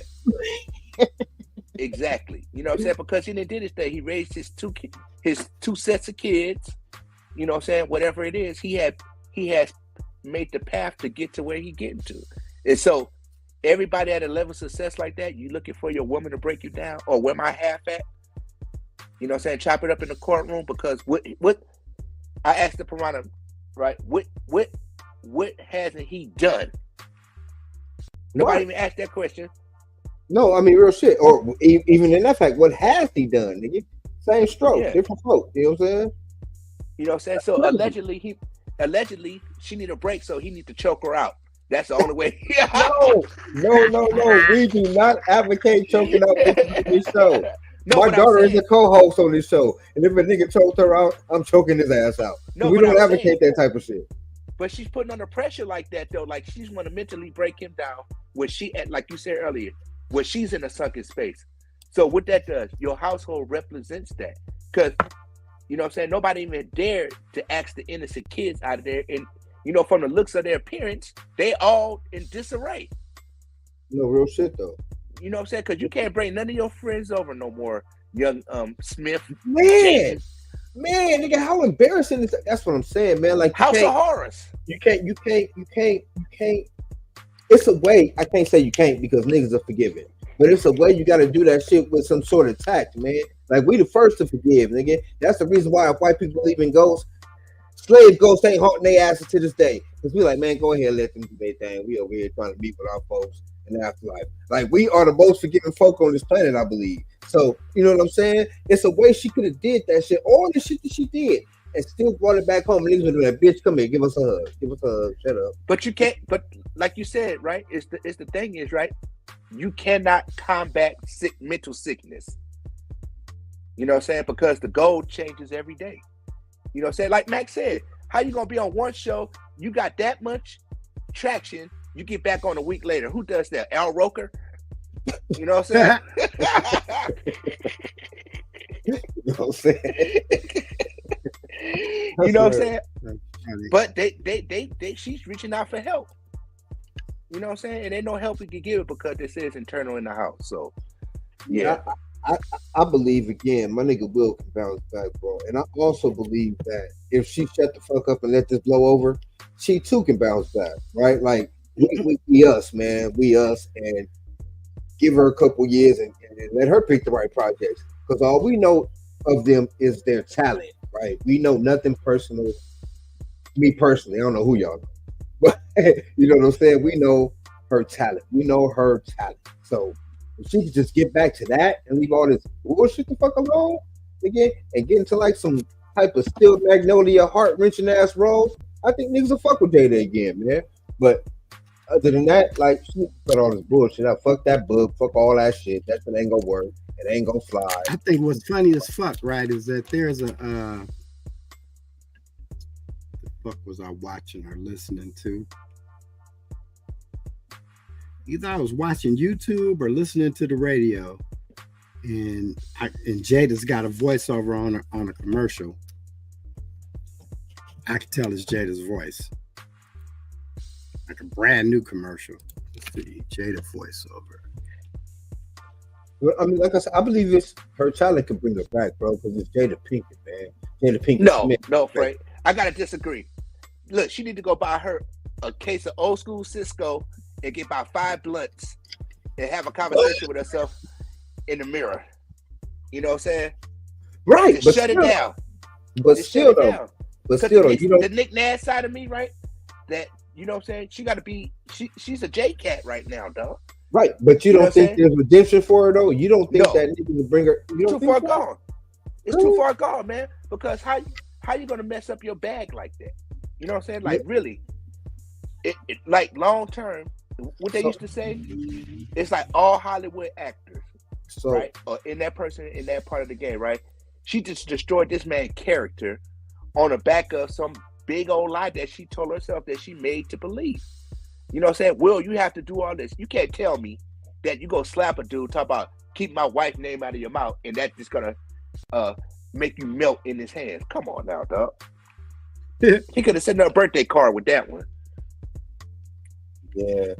Exactly. You know what I'm saying? Because he did his thing. He raised his two sets of kids. You know what I'm saying? Whatever it is, he has made the path to get to where he getting to. And so everybody at a level of success like that, you looking for your woman to break you down or where my half at? You know what I'm saying? Chop it up in the courtroom because what I asked the piranha, right? What hasn't he done? Nobody even asked that question. No, I mean real shit. Or even in that fact, what has he done, nigga? Same stroke, different stroke. You know what I'm saying? You know what I'm saying? So allegedly she need a break, so he need to choke her out. That's the only way. No. We do not advocate choking out bitches on this show. No, my daughter is a co-host on this show, and if a nigga choked her out, I'm choking his ass out. No, we don't advocate that type of shit. But she's putting under pressure like that, though. Like she's want to mentally break him down. Where she at, like you said earlier, where she's in a sunken space. So what that does, your household represents that. Because, you know what I'm saying, nobody even dared to ask the innocent kids out of there. And, you know, from the looks of their appearance, they all in disarray. No, real shit, though. You know what I'm saying? Because you can't bring none of your friends over no more, young Smith. Man, nigga, how embarrassing is that? That's what I'm saying, man. Like, House of Horrors. You can't. It's a way. I can't say you can't because niggas are forgiving. But it's a way you got to do that shit with some sort of tact, man. Like, we the first to forgive, nigga. That's the reason why if white people believe in ghosts, slave ghosts ain't haunting their asses to this day. Because we like, man, go ahead, let them do their thing. We over here trying to meet with our folks in the afterlife. Like, we are the most forgiving folk on this planet, I believe. So, you know what I'm saying? It's a way she could have did that shit, all the shit that she did, and still brought it back home. And niggas would do that, bitch, come here, give us a hug. Give us a hug, shut up. But you can't, but like you said, right? It's the thing is, right? You cannot combat mental sickness. You know what I'm saying? Because the goal changes every day. You know what I'm saying? Like Max said, how you gonna be on one show, you got that much traction, you get back on a week later. Who does that? Al Roker? You know what I'm saying? You know what I'm saying? You know what I'm saying? But they she's reaching out for help. You know what I'm saying? And ain't no help we can give it because this is internal in the house. So yeah. I believe again, my nigga Will can bounce back, bro. And I also believe that if she shut the fuck up and let this blow over, she too can bounce back, right? Like we us, man. We us, and give her a couple years and let her pick the right projects. Because all we know of them is their talent, right? We know nothing personal. Me personally, I don't know who y'all know. But you know what I'm saying? We know her talent. We know her talent. So if she could just get back to that and leave all this bullshit the fuck alone again and get into like some type of Steel Magnolia heart-wrenching ass role, I think niggas will fuck with Data again, man. But Other than that, like she put all this bullshit out. Fuck that book. Fuck all that shit. That shit ain't gonna work. It ain't gonna fly. I think what's funny as fuck, right, is that there's a the fuck was I watching or listening to? Either I was watching YouTube or listening to the radio, and Jada's got a voiceover on a commercial. I can tell it's Jada's voice, like a brand new commercial. It's the Jada voiceover. Well, I mean, like I said, I believe it's her talent can bring her back, bro, because it's Jada Pinkett, man. Jada Pinkett. No, Smith. no, Frank. I gotta disagree. Look, she need to go buy her a case of old school Cisco and get about 5 blunts and have a conversation with herself in the mirror. You know what I'm saying? Right, Just but shut still, it down. But Just still, shut it though, down. but 'Cause still, though, you know, the Nick Nash side of me, right? That, you know what I'm saying? She gotta be. She's a J cat right now, dog. right, but you You know don't what I'm think saying? there's redemption for her, though. You don't think No. that nigga would bring her? You don't Too think far so? gone. It's Really? too far gone, man. Because how you gonna mess up your bag like that? You know what I'm saying? Like really, it like long term. What they used to say, it's like all Hollywood actors, So, right? Or in that part of the game, right? She just destroyed this man's character on the back of some big old lie that she told herself that she made to believe. You know what I'm saying? Will, you have to do all this. You can't tell me that you go slap a dude, talk about keep my wife's name out of your mouth, and that's just gonna make you melt in his hands. Come on now, dog. He could have sent her a birthday card with that one. yeah,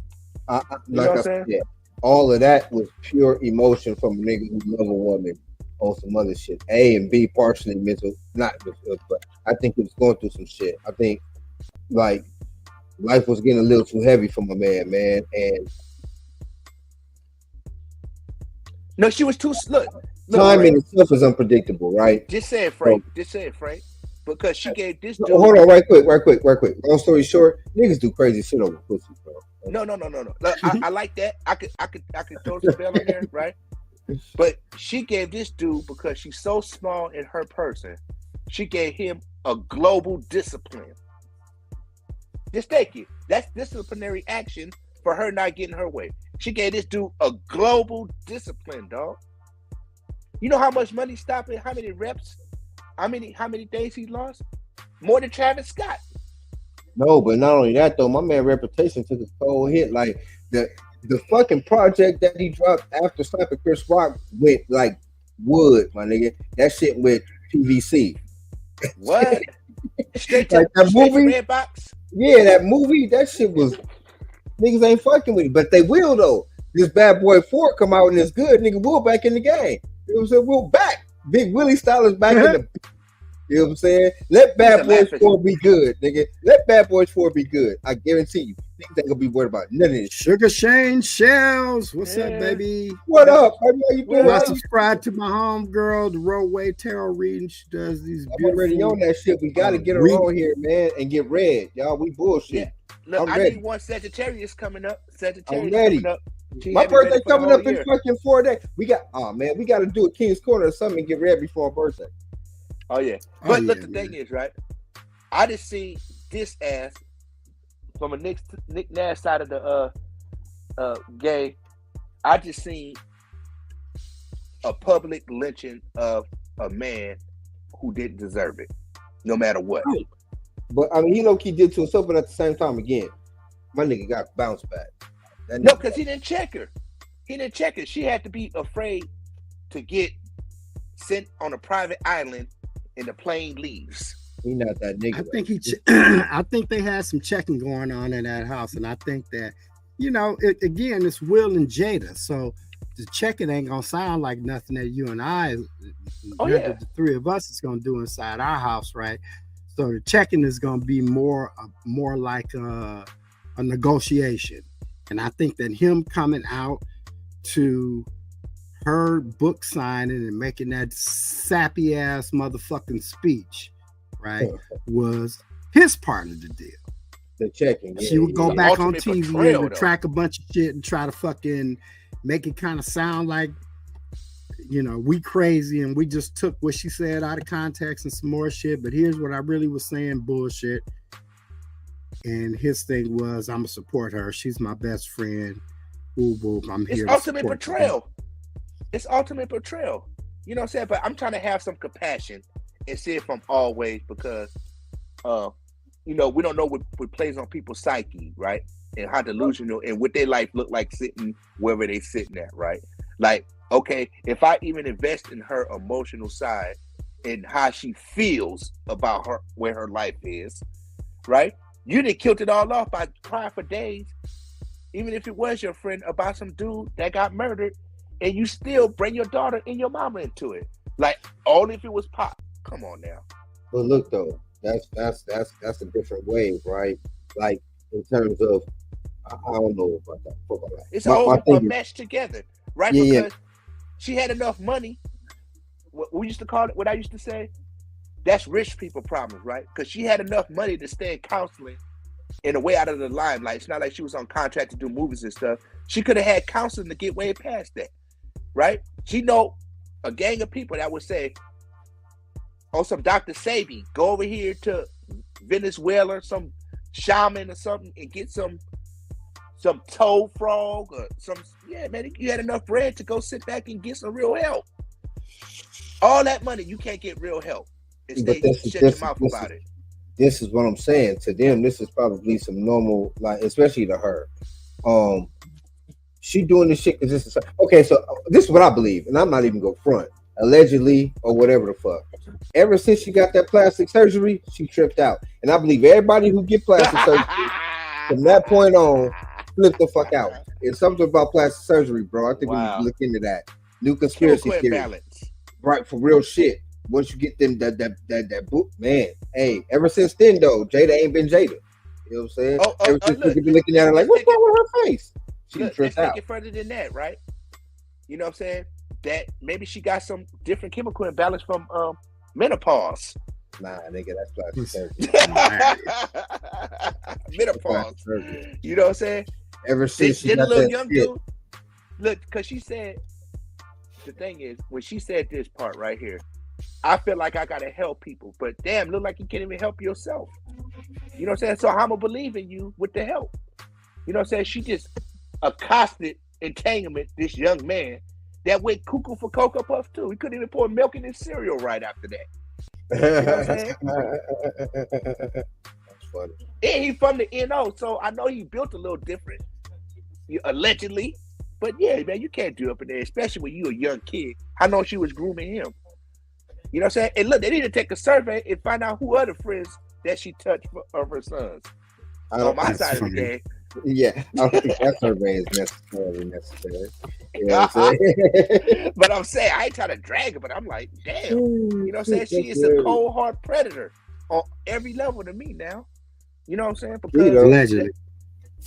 know like what I I'm saying? said, all of that was pure emotion from a nigga who love a woman on some other shit. A and B partially mental, not mental, but I think he was going through some shit. I think like life was getting a little too heavy for my man, and No, she was too look. time Frank, in itself is unpredictable, right? just say it, Frank. Just say it, Frank. Because she gave this dude. Hold on, right quick. Long story short, niggas do crazy shit over pussy, bro. No. Look, I like that. I could throw some spell on there, right? But she gave this dude, because she's so small in her person, she gave him a global discipline. Just take it. That's disciplinary action for her not getting her way. She gave this dude a global discipline, dog. You know how much money stopping? How many reps? How many days he lost? More than Travis Scott. No, but not only that though, my man reputation took a cold hit. Like the fucking project that he dropped after slapping Chris Rock went like wood, my nigga. That shit went PVC. What? Straight Like that movie? Red Box? Yeah, that movie, that shit was niggas ain't fucking with it, but they will though. This Bad Boy 4 come out and it's good, nigga. Will back in the game. You know what I'm saying? Will back. Big Willie style is back in the. You know what I'm saying? Let Bad Boys 4 be good, nigga. Let Bad Boys 4 be good. I guarantee you. Niggas ain't gonna be worried about none of this. Sugar Shane Shells, what's up, baby? What up? How you doing? I subscribe to my homegirl, the Roadway Tarot reading. She does these I'm beautiful. already on that shit. We gotta get her on here, man, and get red, y'all. We bullshit. Yeah. Look, I'm I ready. need one Sagittarius coming up. I'm ready. Coming up. My birthday coming up in fucking 4 days. We got, oh man, we got to do a King's Corner or something and get ready before our birthday. Oh yeah, but look, the thing is, right? I just see this as from a Nick Nash side of the game. I just seen a public lynching of a man who didn't deserve it, no matter what. Right. But I mean, he low key did to himself, but at the same time, again, my nigga got bounced back. No, because he didn't check her. She had to be afraid to get sent on a private island and the plane leaves. He not that nigga. I think they had some checking going on in that house, and I think that, you know, again, it's Will and Jada, so the checking ain't gonna sound like nothing that you and I, the three of us, is gonna do inside our house, right? So the checking is gonna be more like a negotiation. And I think that him coming out to her book signing and making that sappy ass motherfucking speech, right, was his part of the deal. The checking. Yeah, she would go back on TV betrayal, and retract a bunch of shit and try to fucking make it kind of sound like, you know, we crazy and we just took what she said out of context and some more shit. But here's what I really was saying, bullshit. And his thing was, I'm gonna support her. She's my best friend. Ooh, woo, I'm It's here to ultimate support you. betrayal. It's ultimate betrayal. You know what I'm saying? But I'm trying to have some compassion and see it from always because, you know, we don't know what plays on people's psyche, right? And how delusional and what their life look like sitting wherever they sitting at, right? Like, okay, if I even invest in her emotional side and how she feels about her, where her life is, right? You done killed it all off by crying for days, even if it was your friend about some dude that got murdered, and you still bring your daughter and your mama into it. Like, only if it was Pop. Come on now. But look though, that's a different wave, right? Like in terms of, I don't know about that. It's My all thing a is, mesh together, right? Yeah, Because she had enough money. What we used to call it, what I used to say, that's rich people problems, right? Because she had enough money to stay in counseling in a way out of the limelight. It's not like she was on contract to do movies and stuff. She could have had counseling to get way past that, right? She know a gang of people that would say, oh, some Dr. Sebi, go over here to Venezuela, some shaman or something, and get some toe frog or some, yeah, man, you had enough bread to go sit back and get some real help. All that money, you can't get real help. And but shut your mouth about it. This is what I'm saying. To them, this is probably some normal, like, especially to her. She doing this shit because this is okay. So this is what I believe, and I'm not even go front. Allegedly or whatever the fuck. Ever since she got that plastic surgery, she tripped out, and I believe everybody who get plastic surgery from that point on flip the fuck out. It's something about plastic surgery, bro. I think we need to look into that. New conspiracy theory, balance. Right, for real shit. Once you get them that book, man. Hey, ever since then though, Jada ain't been Jada. You know what I'm saying? Ever since you been looking at her like, what's wrong with her face? She tripped out. Let's take it further than that, right? You know what I'm saying? That maybe she got some different chemical imbalance from menopause. Nah, nigga, that's plastic surgery. Menopause. You know what I'm saying? Ever since she got got little that young shit. dude, look, because she said, the thing is, when she said this part right here, I feel like I gotta help people, but damn, look like you can't even help yourself. You know what I'm saying? So I'm gonna believe in you with the help. You know what I'm saying? She just accosted entanglement this young man that went cuckoo for Cocoa Puff too. He couldn't even pour milk in his cereal right after that. You know what I'm saying? That's funny. And he's from the NO, so I know he built a little different, allegedly. But yeah, man, you can't do up in there, especially when you a young kid. I know she was grooming him. You know what I'm saying? And look, they need to take a survey and find out who other friends that she touched of her sons. On my side of the game. Yeah, I don't think that survey is necessary. You know what I'm saying? But I'm saying, I ain't trying to drag her, but I'm like, damn. You know what I'm saying? She is a cold hard predator on every level to me now. You know what I'm saying? Because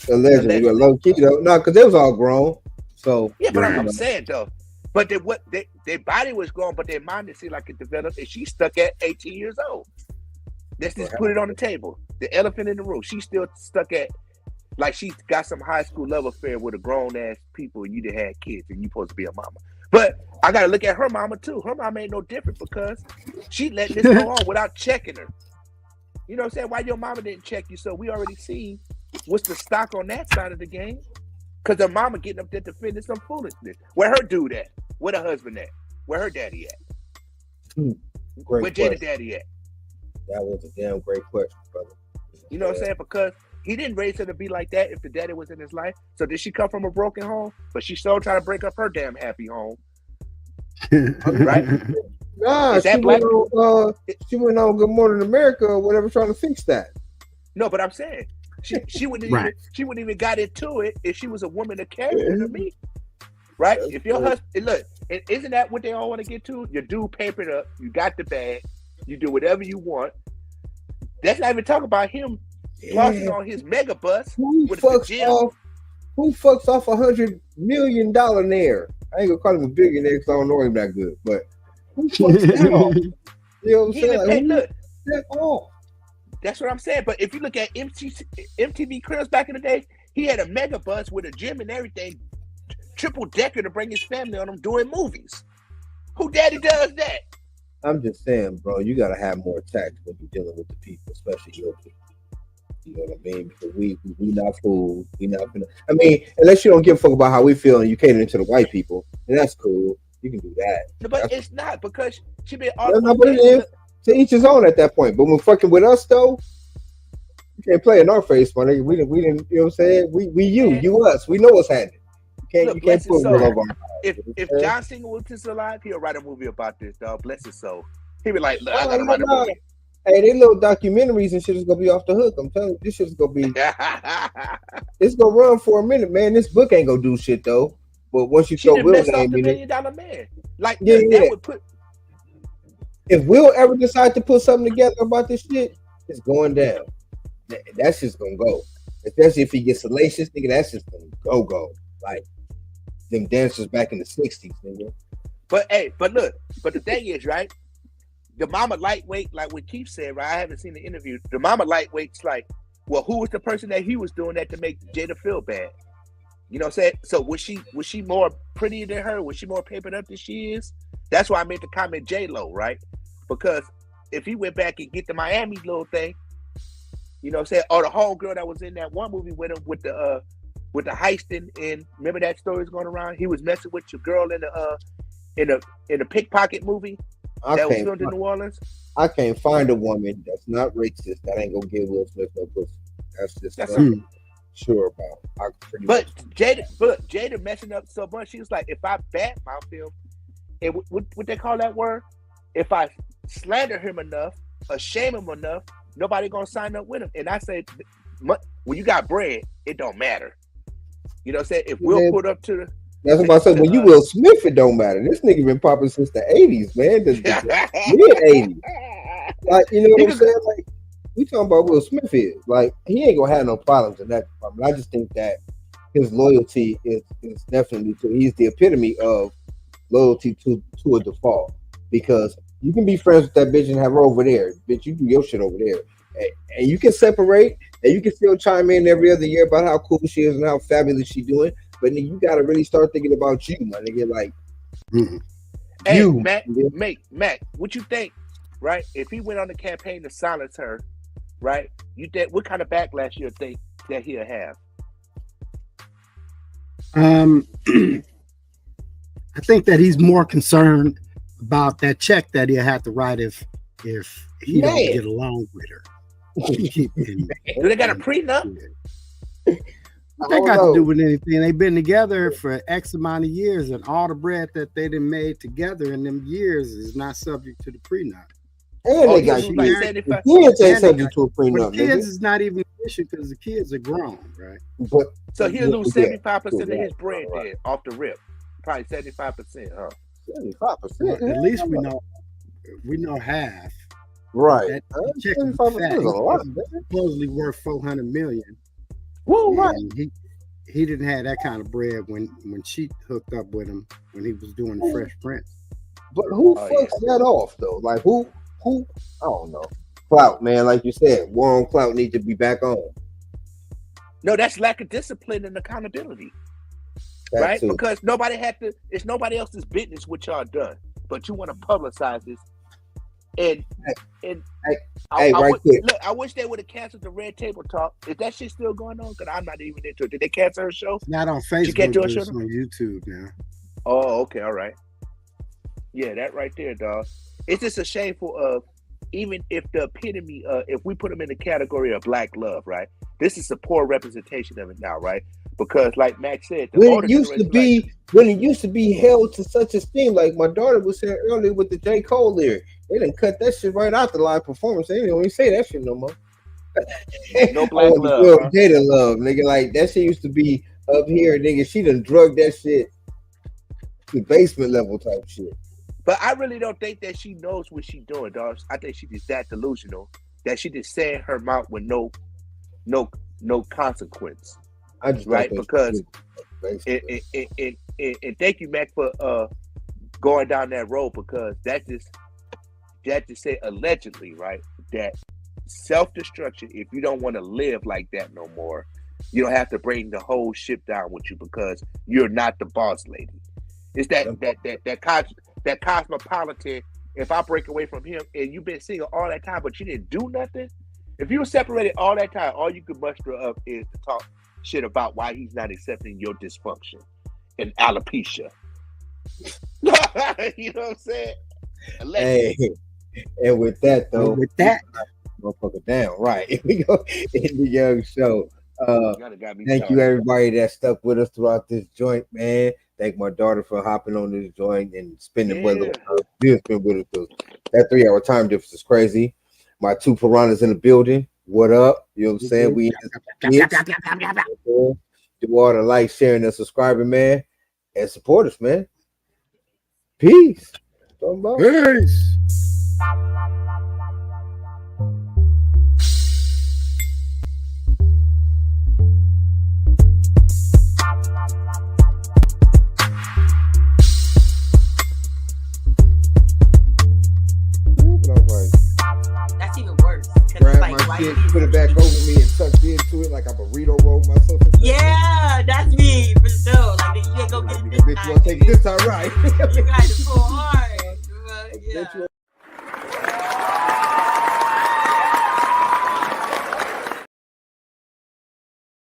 allegedly, you're low key though. No, because they was all grown. So yeah, but I'm saying though, but their body was grown, but their mind didn't seem like it developed, and she's stuck at 18 years old. Let's just put it on the table. The elephant in the room. She's still stuck at, like, she's got some high school love affair with a grown ass people, and you done had kids, and you supposed to be a mama. But I gotta look at her mama too. Her mama ain't no different because she let this go on without checking her. You know what I'm saying? Why your mama didn't check you? So we already see what's the stock on that side of the game. Because her mama getting up there defending some foolishness. Where her dude at? Where the husband at? Where her daddy at? Where Jada daddy at? That was a damn great question, brother. You know what I'm saying? Because he didn't raise her to be like that if the daddy was in his life. So did she come from a broken home? But she's still trying to break up her damn happy home. Right? Nah, she went on Good Morning America or whatever trying to fix that. No, but I'm saying she wouldn't even got into it if she was a woman of character to me. Right? If your husband, look, isn't that what they all want to get to? Your dude papered up, you got the bag, you do whatever you want. Let's not even talk about him flossing on his mega bus. Who fucks off $100 million nair? I ain't gonna call him a billionaire because I don't know him that good, but who fucks that off? You know what I'm saying? Like, that off? That's what I'm saying. But if you look at MTV Cribs back in the day, he had a mega bus with a gym and everything, triple decker to bring his family on him doing movies. Who daddy does that? I'm just saying, bro, you gotta have more tact when you're dealing with the people, especially your people. You know what I mean? Because we not fools. We not. I mean, unless you don't give a fuck about how we feel and you cater to the white people, then that's cool. You can do that. But it's not because she been That's not what it is. To each his own at that point. But when fucking with us though, you can't play in our face, my nigga. We didn't. You know what I'm saying? You us. We know what's happening. You can't put all over. If John Cena was alive, he'll write a movie about this, dog. Bless his soul. He'll be like, look, I gotta write a movie. Hey, they little documentaries and shit is gonna be off the hook. I'm telling you, this shit's gonna be. It's gonna run for a minute, man. This book ain't gonna do shit though. But once you throw Will's name in it, $1 million man, like that would put. If Will ever decide to put something together about this shit, it's going down. That's just gonna go. Especially if he gets salacious, nigga. That's just gonna go. Like them dancers back in the '60s, nigga. But look. But the thing is, right? The mama lightweight, like what Keith said, right? I haven't seen the interview. The mama lightweight's like, well, who was the person that he was doing that to make Jada feel bad? You know what I'm saying? So was she more prettier than her? Was she more papered up than she is? That's why I made the comment J-Lo, right? Because if he went back and get the Miami little thing, you know what I'm saying? Or the homegirl that was in that one movie with him with the heisting, and remember that story's going around? He was messing with your girl in the pickpocket movie. That was filmed in New Orleans. I can't find a woman that's not racist that ain't gonna give Will Smith no pussy. That's sure about. But Jada messing up so much. She was like, if I badmouth him, and what they call that word? If I slander him enough, or shame him enough, nobody gonna sign up with him. And I say, when you got bread, it don't matter. You know what I'm saying? If Will put up to the That's what I said. When you Will Smith, it don't matter. This nigga been popping since the '80s, man. The mid '80s. Like, you know what I'm saying? Like, we talking about Will Smith is like he ain't gonna have no problems in that department. I just think that his loyalty is definitely he's the epitome of loyalty to a default, because you can be friends with that bitch and have her over there, bitch. You do your shit over there, and you can separate, and you can still chime in every other year about how cool she is and how fabulous she doing. But then you gotta really start thinking about you, my nigga. Like, hey, you, Matt, what you think? Right? If he went on the campaign to silence her, right? You think what kind of backlash you think that he'll have? I think that he's more concerned about that check that he'll have to write if he don't get along with her. Do they got a prenup? What that got to do with anything? They've been together for X amount of years, and all the bread that they done made together in them years is not subject to the prenup. And they got kids ain't subject to a prenup. Kids is not even an issue because the kids are grown, right? But so he'll lose 75% of his bread then off the rip. Probably 75%, huh? 75%. At least we know half. Right. That check is a lot. Supposedly worth $400 million. Whoa, right. He didn't have that kind of bread when she hooked up with him when he was doing the Fresh Prince. But who fucks that off though? Like who? I don't know. Clout, man. Like you said, war on clout needs to be back on. No, that's lack of discipline and accountability, right? Because it's nobody else's business what y'all done, but you want to publicize this. And I wish they would have canceled the Red Table Talk. Is that shit still going on? Because I'm not even into it. Did they cancel her show? It's not on Facebook. It's on YouTube now. Oh, okay, all right. Yeah, that right there, dog. It's just a shameful of, even if the epitome, if we put them in the category of black love, right? This is a poor representation of it now, right? Because, like Max said, when it used to be held to such esteem, like my daughter was saying earlier with the J. Cole lyric, they done cut that shit right out the live performance. They don't even say that shit no more. No black love, huh? Jada love, nigga. Like that shit used to be up here, nigga. She done drugged that shit to basement level type shit. But I really don't think that she knows what she's doing, dog. I think she's just that delusional that she just saying her mouth with no consequence. I just right because and thank you, Mac, for going down that road, because that just said allegedly, right, that self-destruction, if you don't want to live like that no more, you don't have to bring the whole ship down with you because you're not the boss lady. It's that cosmopolitan. If I break away from him and you've been single all that time, but you didn't do nothing, If you were separated all that time, all you could muster up is to talk shit about why he's not accepting your dysfunction and alopecia. You know what I'm saying? Hey, and with that though, with that, motherfucker down. Right. We go in the young show. Thank you everybody that stuck with us throughout this joint, man. Thank my daughter for hopping on this joint and spending with us. That 3-hour time difference is crazy. My two piranhas in the building. What up? You know what I'm saying? We do all the like, sharing, and subscribing, man, and support us, man. Peace. Peace. That's even worse. Grab like, my shit, put it back over me, and tucked into it like a burrito roll myself. Yeah, that's me for sure. Like you ain't gonna get it this time. Bitch, you wanna take it this time, right? You got to pull hard. Yeah.